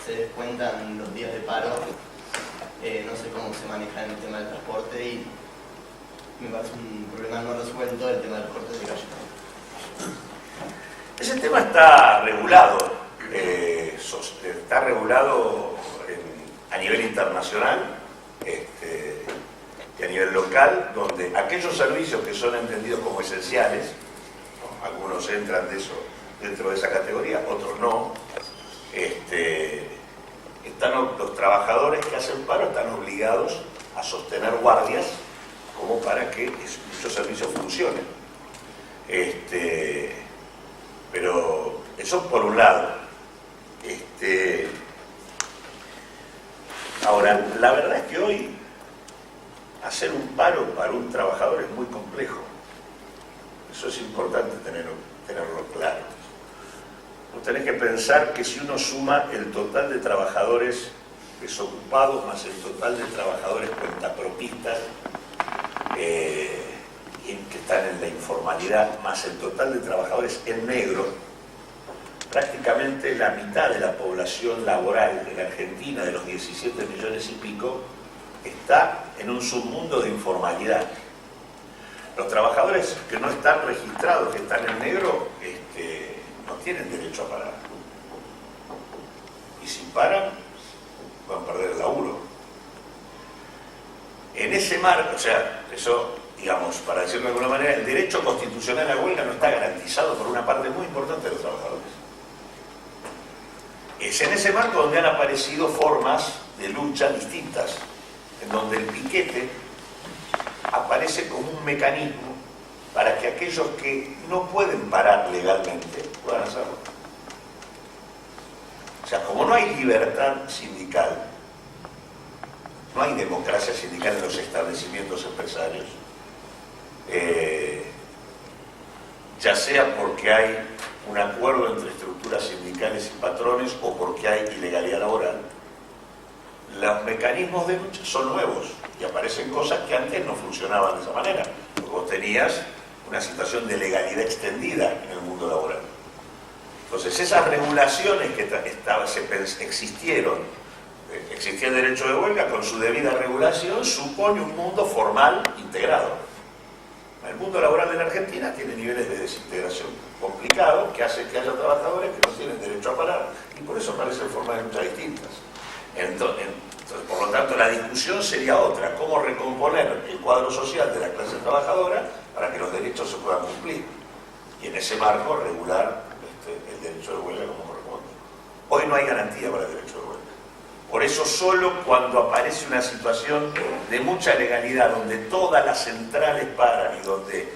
se descuentan los días de paro, no sé cómo se maneja en el tema del transporte y me parece un problema no resuelto el tema de los cortes de calle. Ese tema está regulado, a nivel internacional y a nivel local, donde aquellos servicios que son entendidos como esenciales, ¿no? Algunos entran dentro de esa categoría, otros no, los trabajadores que hacen paro están obligados a sostener guardias como para que dichos servicios funcionen. Pero eso por un lado. Ahora, la verdad es que hoy hacer un paro para un trabajador es muy complejo. Eso es importante tenerlo claro. Vos tenés que pensar que si uno suma el total de trabajadores desocupados más el total de trabajadores cuentapropistas que están en la informalidad, más el total de trabajadores en negro, prácticamente la mitad de la población laboral de la Argentina, de los 17 millones y pico, está en un submundo de informalidad. Los trabajadores que no están registrados, que están en negro, no tienen derecho a parar. Y si paran, van a perder el laburo. En ese marco, o sea, eso, digamos, para decirlo de alguna manera, el derecho constitucional a la huelga no está garantizado por una parte muy importante de los trabajadores. Es en ese marco donde han aparecido formas de lucha distintas, en donde el piquete aparece como un mecanismo para que aquellos que no pueden parar legalmente puedan hacerlo. O sea, como no hay libertad sindical, no hay democracia sindical en los establecimientos empresarios, ya sea porque hay un acuerdo entre estructuras sindicales y patrones o porque hay ilegalidad laboral, los mecanismos de lucha son nuevos y aparecen cosas que antes no funcionaban de esa manera, porque vos tenías una situación de legalidad extendida en el mundo laboral. Entonces esas regulaciones que existieron, existía el derecho de huelga con su debida regulación, supone un mundo formal integrado. El mundo laboral de la Argentina tiene niveles de desintegración complicados que hacen que haya trabajadores que no tienen derecho a parar y por eso aparecen formas de lucha distintas. Entonces, por lo tanto, la discusión sería otra: cómo recomponer el cuadro social de la clase trabajadora para que los derechos se puedan cumplir. y en ese marco regular el derecho de huelga como corresponde. Hoy no hay garantía para el derecho de huelga. Por eso solo cuando aparece una situación de mucha legalidad, donde todas las centrales paran y donde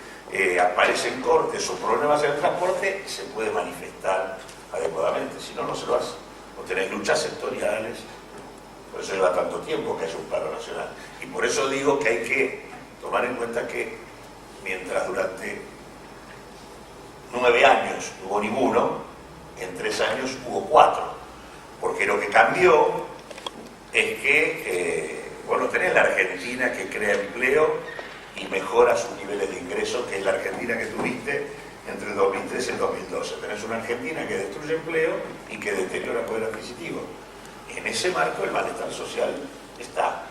aparecen cortes o problemas en el transporte, se puede manifestar adecuadamente, si no, no se lo hace. O tenés luchas sectoriales, por eso lleva tanto tiempo que haya un paro nacional. Y por eso digo que hay que tomar en cuenta que mientras durante 9 años no hubo ninguno, en 3 años hubo 4. Porque lo que cambió es que, bueno, tenés la Argentina que crea empleo y mejora sus niveles de ingresos, que es la Argentina que tuviste entre el 2013 y el 2012. Tenés una Argentina que destruye empleo y que deteriora poder adquisitivo. En ese marco el malestar social está.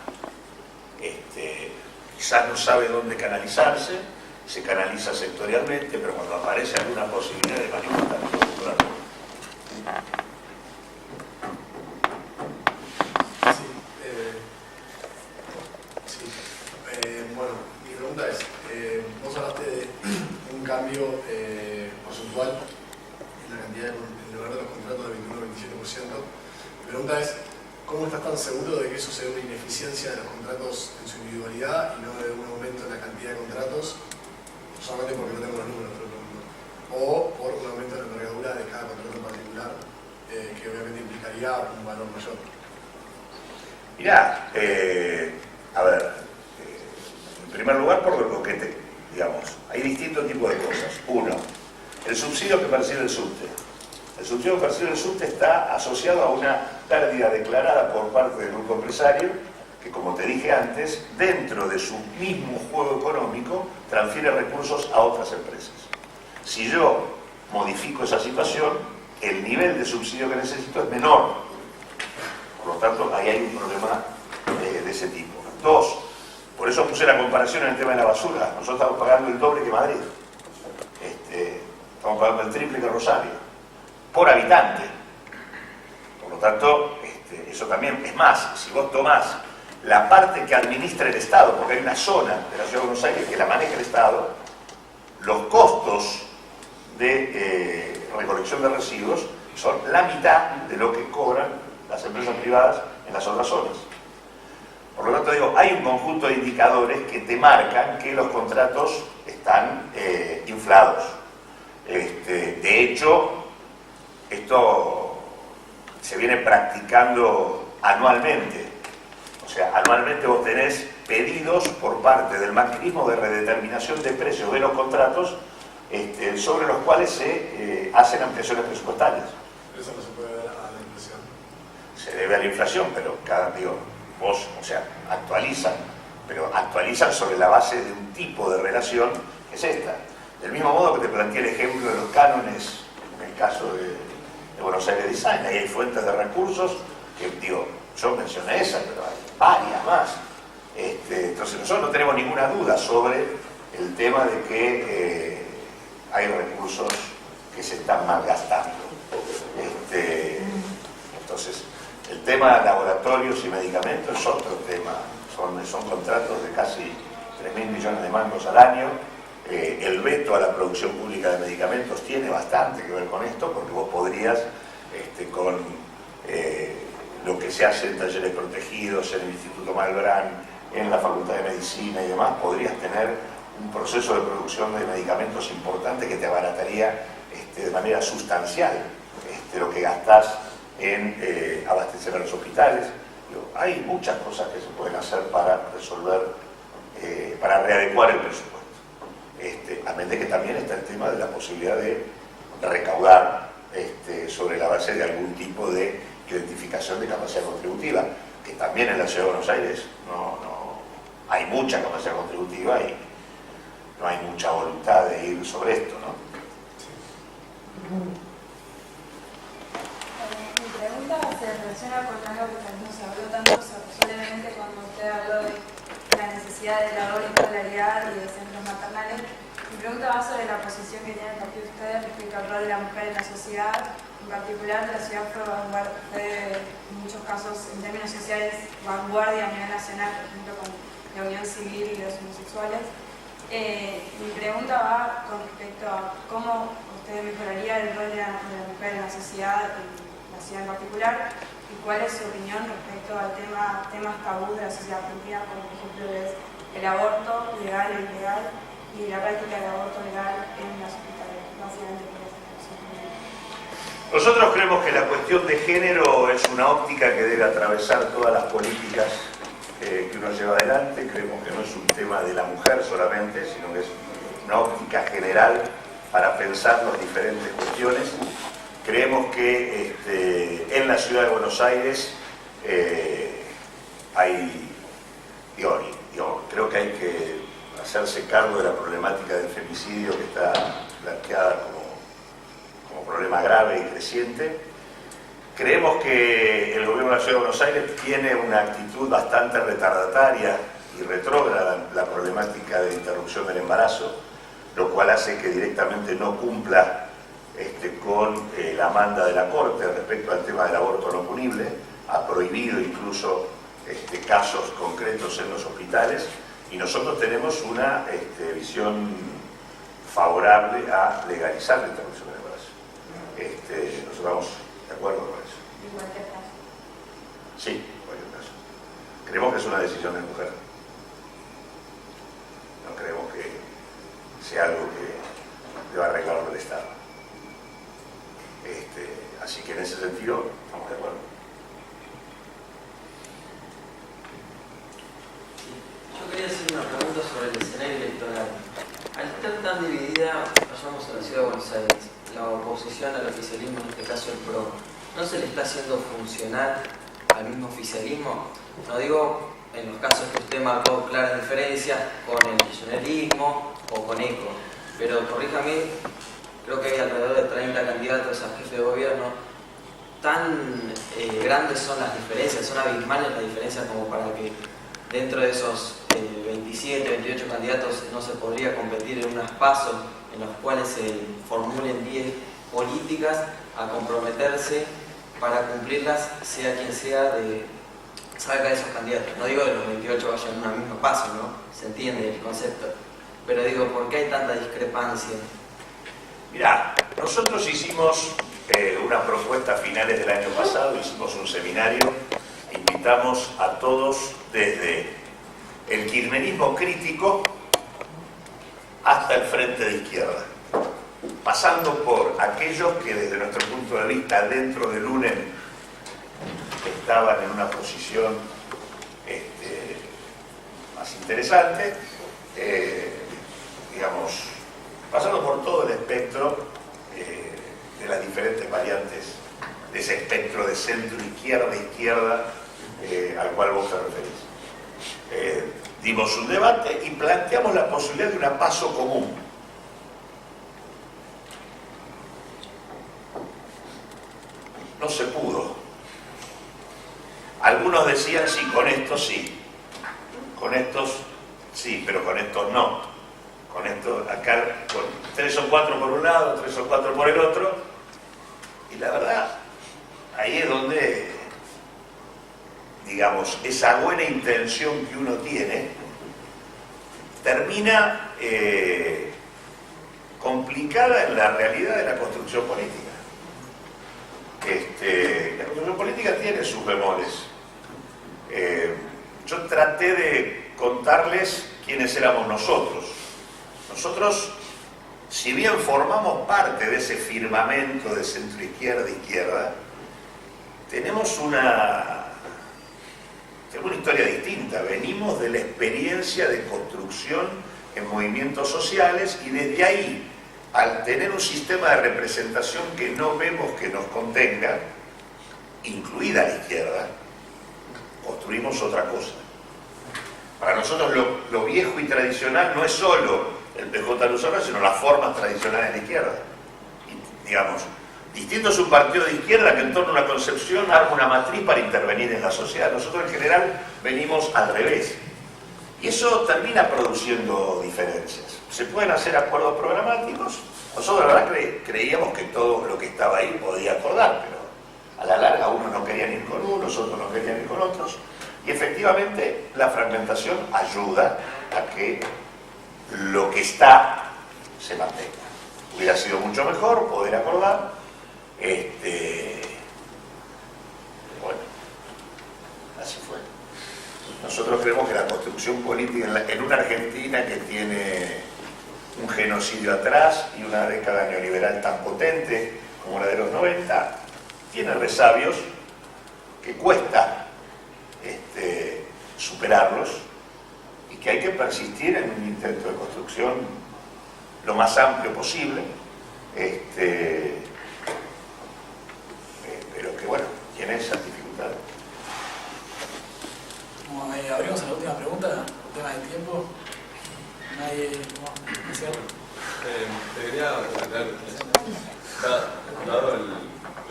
Quizás no sabe dónde canalizarse, se canaliza sectorialmente, pero cuando aparece alguna posibilidad de manifestarlo culturalmente. Bueno, mi pregunta es, vos hablaste de un cambio porcentual en la cantidad en lugar de los contratos del 21-27%. Mi pregunta es, ¿cómo estás tan seguro de que eso sea una ineficiencia de los contratos en su individualidad y no de un aumento en la cantidad de contratos, solamente porque no tengo los números, pero pregunto, o por un aumento en la envergadura de cada contrato en particular, que obviamente implicaría un valor mayor? Mirá, a ver, en primer lugar por lo que digamos, hay distintos tipos de cosas. Uno, el subsidio que percibe el subte. El subsidio que percibe el subte está asociado a una pérdida declarada por parte del grupo empresario que, como te dije antes, dentro de su mismo juego económico transfiere recursos a otras empresas. Si yo modifico esa situación, el nivel de subsidio que necesito es menor. Por lo tanto, ahí hay un problema de ese tipo. Dos, por eso puse la comparación en el tema de la basura. Nosotros estamos pagando el doble que Madrid. Estamos pagando el triple que Rosario. Por habitante. Por lo tanto, eso también es más. Si vos tomás la parte que administra el Estado, porque hay una zona de la Ciudad de Buenos Aires que la maneja el Estado, los costos de recolección de residuos son la mitad de lo que cobran las empresas privadas en las otras zonas. Por lo tanto, digo, hay un conjunto de indicadores que te marcan que los contratos están inflados. De hecho, esto se viene practicando anualmente. O sea, anualmente vos tenés pedidos por parte del macrismo de redeterminación de precios de los contratos sobre los cuales se hacen ampliaciones presupuestarias. Pero eso no se puede ver a la inflación. Se debe a la inflación, pero vos, o sea, actualizan, pero actualizan sobre la base de un tipo de relación que es esta. Del mismo modo que te planteé el ejemplo de los cánones, en el caso de Buenos Aires Design, ahí hay fuentes de recursos que, yo mencioné esa, pero hay varias más. Entonces nosotros no tenemos ninguna duda sobre el tema de que hay recursos que se están malgastando. Entonces, el tema de laboratorios y medicamentos es otro tema. Son contratos de casi 3.000 millones de mangos al año. El veto a la producción pública de medicamentos tiene bastante que ver con esto, porque vos podrías, con lo que se hace en talleres protegidos, en el Instituto Malbrán, en la Facultad de Medicina y demás, podrías tener un proceso de producción de medicamentos importante que te abarataría de manera sustancial lo que gastás en abastecer a los hospitales. Hay muchas cosas que se pueden hacer para resolver, para readecuar el presupuesto. Amén de que también está el tema de la posibilidad de recaudar sobre la base de algún tipo de identificación de capacidad contributiva, que también en la Ciudad de Buenos Aires no hay mucha capacidad contributiva y no hay mucha voluntad de ir sobre esto, ¿no? Mi pregunta se relaciona con algo que también se habló tanto solemnemente cuando usted habló de la necesidad de la doble escolaridad y de centros maternales. Mi pregunta va sobre la posición que tiene el partido de ustedes respecto al rol de la mujer en la sociedad. En particular, la ciudad fue en muchos casos, en términos sociales, vanguardia a nivel nacional, por ejemplo, con la unión civil y los homosexuales. Mi pregunta va con respecto a cómo usted mejoraría el rol de la mujer en la sociedad y la ciudad en particular, y cuál es su opinión respecto al temas tabú de la sociedad argentina, como por ejemplo es el aborto legal e ilegal y la práctica del aborto legal en los hospitales, básicamente por esa situación. Nosotros creemos que la cuestión de género es una óptica que debe atravesar todas las políticas que uno lleva adelante. Creemos que no es un tema de la mujer solamente, sino que es una óptica general para pensar las diferentes cuestiones. Creemos que en la ciudad de Buenos Aires creo que hay que hacerse cargo de la problemática del femicidio que está planteada como problema grave y creciente. Creemos que el gobierno de la Ciudad de Buenos Aires tiene una actitud bastante retardataria y retrógrada en la problemática de interrupción del embarazo, lo cual hace que directamente no cumpla con la manda de la Corte respecto al tema del aborto no punible. Ha prohibido incluso casos concretos en los hospitales, y nosotros tenemos una visión favorable a legalizar la interrupción del embarazo. Nosotros estamos de acuerdo con eso. ¿En cualquier caso? Sí, en cualquier caso. Creemos que es una decisión de mujer. No creemos que sea algo que deba arreglar el Estado. Así que en ese sentido estamos de acuerdo. Yo quería hacer una pregunta sobre el escenario electoral. Al estar tan dividida, vayamos a la ciudad de Buenos Aires, la oposición al oficialismo, en este caso el PRO, ¿no se le está haciendo funcional al mismo oficialismo? No digo en los casos que usted marcó claras diferencias con el kirchnerismo o con ECO, pero corríjame, creo que hay alrededor de 30 candidatos a jefe de gobierno. ¿Tan grandes son las diferencias, son abismales las diferencias como para que dentro de esos 27, 28 candidatos no se podría competir en unos pasos en los cuales se formulen 10 políticas a comprometerse para cumplirlas, sea quien sea de salga de esos candidatos? No digo que los 28 vayan en un mismo paso, ¿no? Se entiende el concepto, pero digo, ¿por qué hay tanta discrepancia? Mirá, nosotros hicimos una propuesta a finales del año pasado, hicimos un seminario, invitamos a todos desde el kirchnerismo crítico hasta el frente de izquierda, pasando por aquellos que desde nuestro punto de vista dentro del UNEM estaban en una posición más interesante, digamos, pasando por todo el espectro de las diferentes variantes de ese espectro de centro-izquierda al cual vos te referís. Dimos un debate y planteamos la posibilidad de una paso común. No se pudo. Algunos decían sí, con estos sí, con estos sí, pero con estos no. Con esto, acá, con 3 o 4 por un lado, 3 o 4 por el otro, y la verdad, ahí es donde, digamos, esa buena intención que uno tiene, termina complicada en la realidad de la construcción política. La construcción política tiene sus bemoles. Yo traté de contarles quiénes éramos nosotros. Nosotros, si bien formamos parte de ese firmamento de centro-izquierda-izquierda, tenemos una historia distinta. Venimos de la experiencia de construcción en movimientos sociales y desde ahí, al tener un sistema de representación que no vemos que nos contenga, incluida la izquierda, construimos otra cosa. Para nosotros lo viejo y tradicional no es solo el PJ Luzarra, sino las formas tradicionales de la izquierda. Y, digamos, distinto es un partido de izquierda que en torno a una concepción arma una matriz para intervenir en la sociedad. Nosotros en general venimos al revés. Y eso termina produciendo diferencias. Se pueden hacer acuerdos programáticos. Nosotros la verdad creíamos que todo lo que estaba ahí podía acordar, pero a la larga unos no querían ir con unos, otros no querían ir con otros. Y efectivamente la fragmentación ayuda a que lo que está se mantenga. Hubiera sido mucho mejor poder acordar, bueno, así fue. Nosotros creemos que la construcción política en una Argentina que tiene un genocidio atrás y una década neoliberal tan potente como la de los 90, tiene resabios que cuesta superarlos y que hay que persistir en un intento de construcción lo más amplio posible, pero que bueno, tiene esas dificultades. Como abrimos a la última pregunta, tema de tiempo, nadie no cierra. Te quería plantear, dado el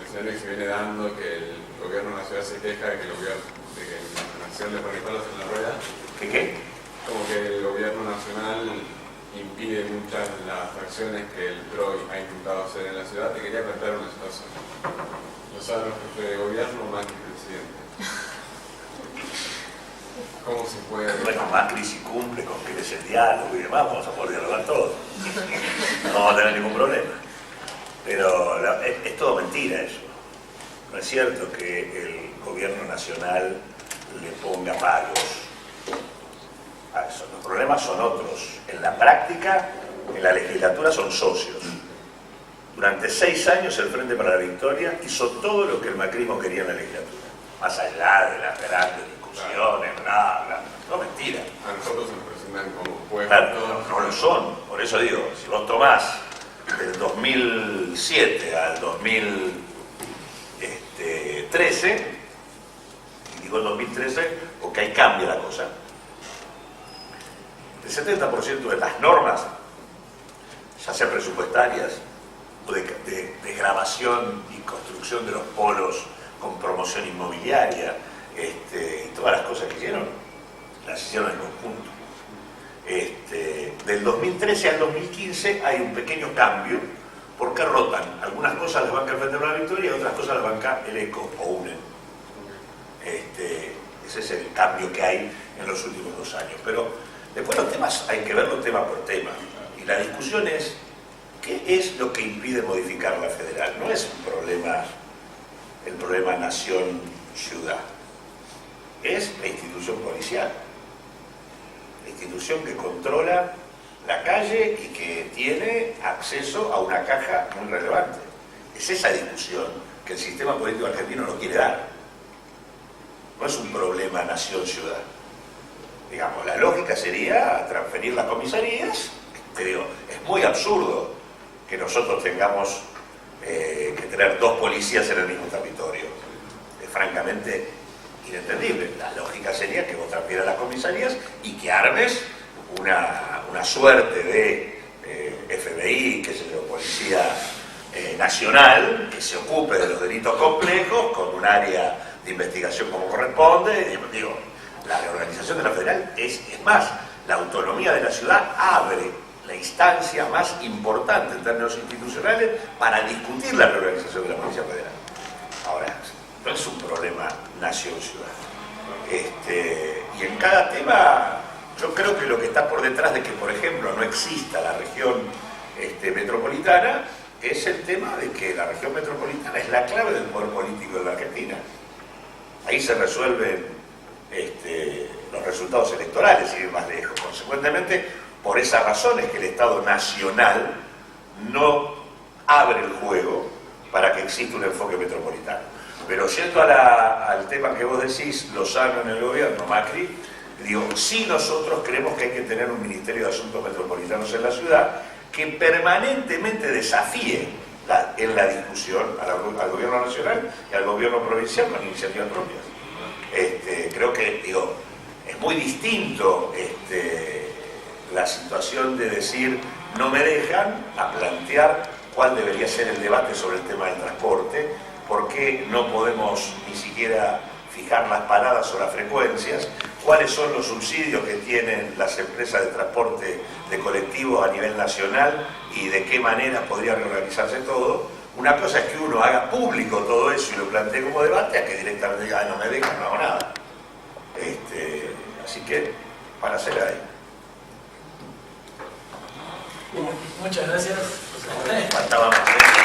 escenario que se viene dando, que el gobierno de la ciudad se queja de que la nación le pone palos en la rueda. ¿Qué? Como que el gobierno nacional impide muchas de las acciones que el PRO ha intentado hacer en la ciudad. Te quería plantear una situación. Lozano, jefe de gobierno, Macri, presidente. ¿Cómo se puede...? Bueno, Macri si cumple con que es el diálogo y demás, vamos a poder dialogar todo. No vamos a tener ningún problema. Pero es todo mentira eso. No es cierto que el gobierno nacional le ponga pagos a eso. Los problemas son otros. En la práctica, en la legislatura son socios. Durante 6 años el Frente para la Victoria hizo todo lo que el macrismo quería en la legislatura. Más allá de las grandes discusiones, bla, bla. No, mentira. A nosotros se nos presentan como pueblos. Claro, no lo son. Por eso digo, si vos tomás del 2007 al 2013, digo el 2013 porque ahí cambia la cosa, el 70% de las normas, ya sean presupuestarias o de grabación y construcción de los polos con promoción inmobiliaria, y todas las cosas que hicieron, las hicieron en conjunto. Del 2013 al 2015 hay un pequeño cambio, porque rotan. Algunas cosas las banca el Frente para la Victoria y otras cosas las banca el ECO o UNED. Ese es el cambio que hay en los últimos 2 años. Pero después los temas hay que verlos tema por tema. Y la discusión es, ¿qué es lo que impide modificar la federal? No es un problema, el problema nación-ciudad. Es la institución policial. La institución que controla la calle y que tiene acceso a una caja muy relevante. Es esa discusión que el sistema político argentino no quiere dar. No es un problema nación-ciudad. Digamos, la lógica sería transferir las comisarías. Te digo, es muy absurdo que nosotros tengamos que tener 2 policías en el mismo territorio. Es francamente inentendible. La lógica sería que vos transfieras las comisarías y que armes una suerte de FBI, qué sé yo, Policía Nacional, que se ocupe de los delitos complejos, con un área de investigación como corresponde. Digo, la reorganización de la federal es más, la autonomía de la ciudad abre la instancia más importante en términos institucionales para discutir la reorganización de la Policía Federal. Ahora, no es un problema nación-ciudad. Y en cada tema, yo creo que lo que está por detrás de que, por ejemplo, no exista la región metropolitana, es el tema de que la región metropolitana es la clave del poder político de la Argentina. Ahí se resuelven los resultados electorales, sin ir más lejos. Consecuentemente, por esas razones que el Estado Nacional no abre el juego para que exista un enfoque metropolitano. Pero yendo al tema que vos decís, Lozano en el gobierno, Macri, digo, sí nosotros creemos que hay que tener un Ministerio de Asuntos Metropolitanos en la ciudad que permanentemente desafíe en la discusión al gobierno nacional y al gobierno provincial con iniciativas propias. Creo que, digo, es muy distinto la situación de decir no me dejan a plantear cuál debería ser el debate sobre el tema del transporte, por qué no podemos ni siquiera fijar las paradas o las frecuencias, cuáles son los subsidios que tienen las empresas de transporte de colectivo a nivel nacional y de qué manera podría reorganizarse todo. Una cosa es que uno haga público todo eso y lo plantee como debate, a que directamente diga, no me dejan, no hago nada. Así que, para hacer ahí. Muchas gracias. Faltaba más.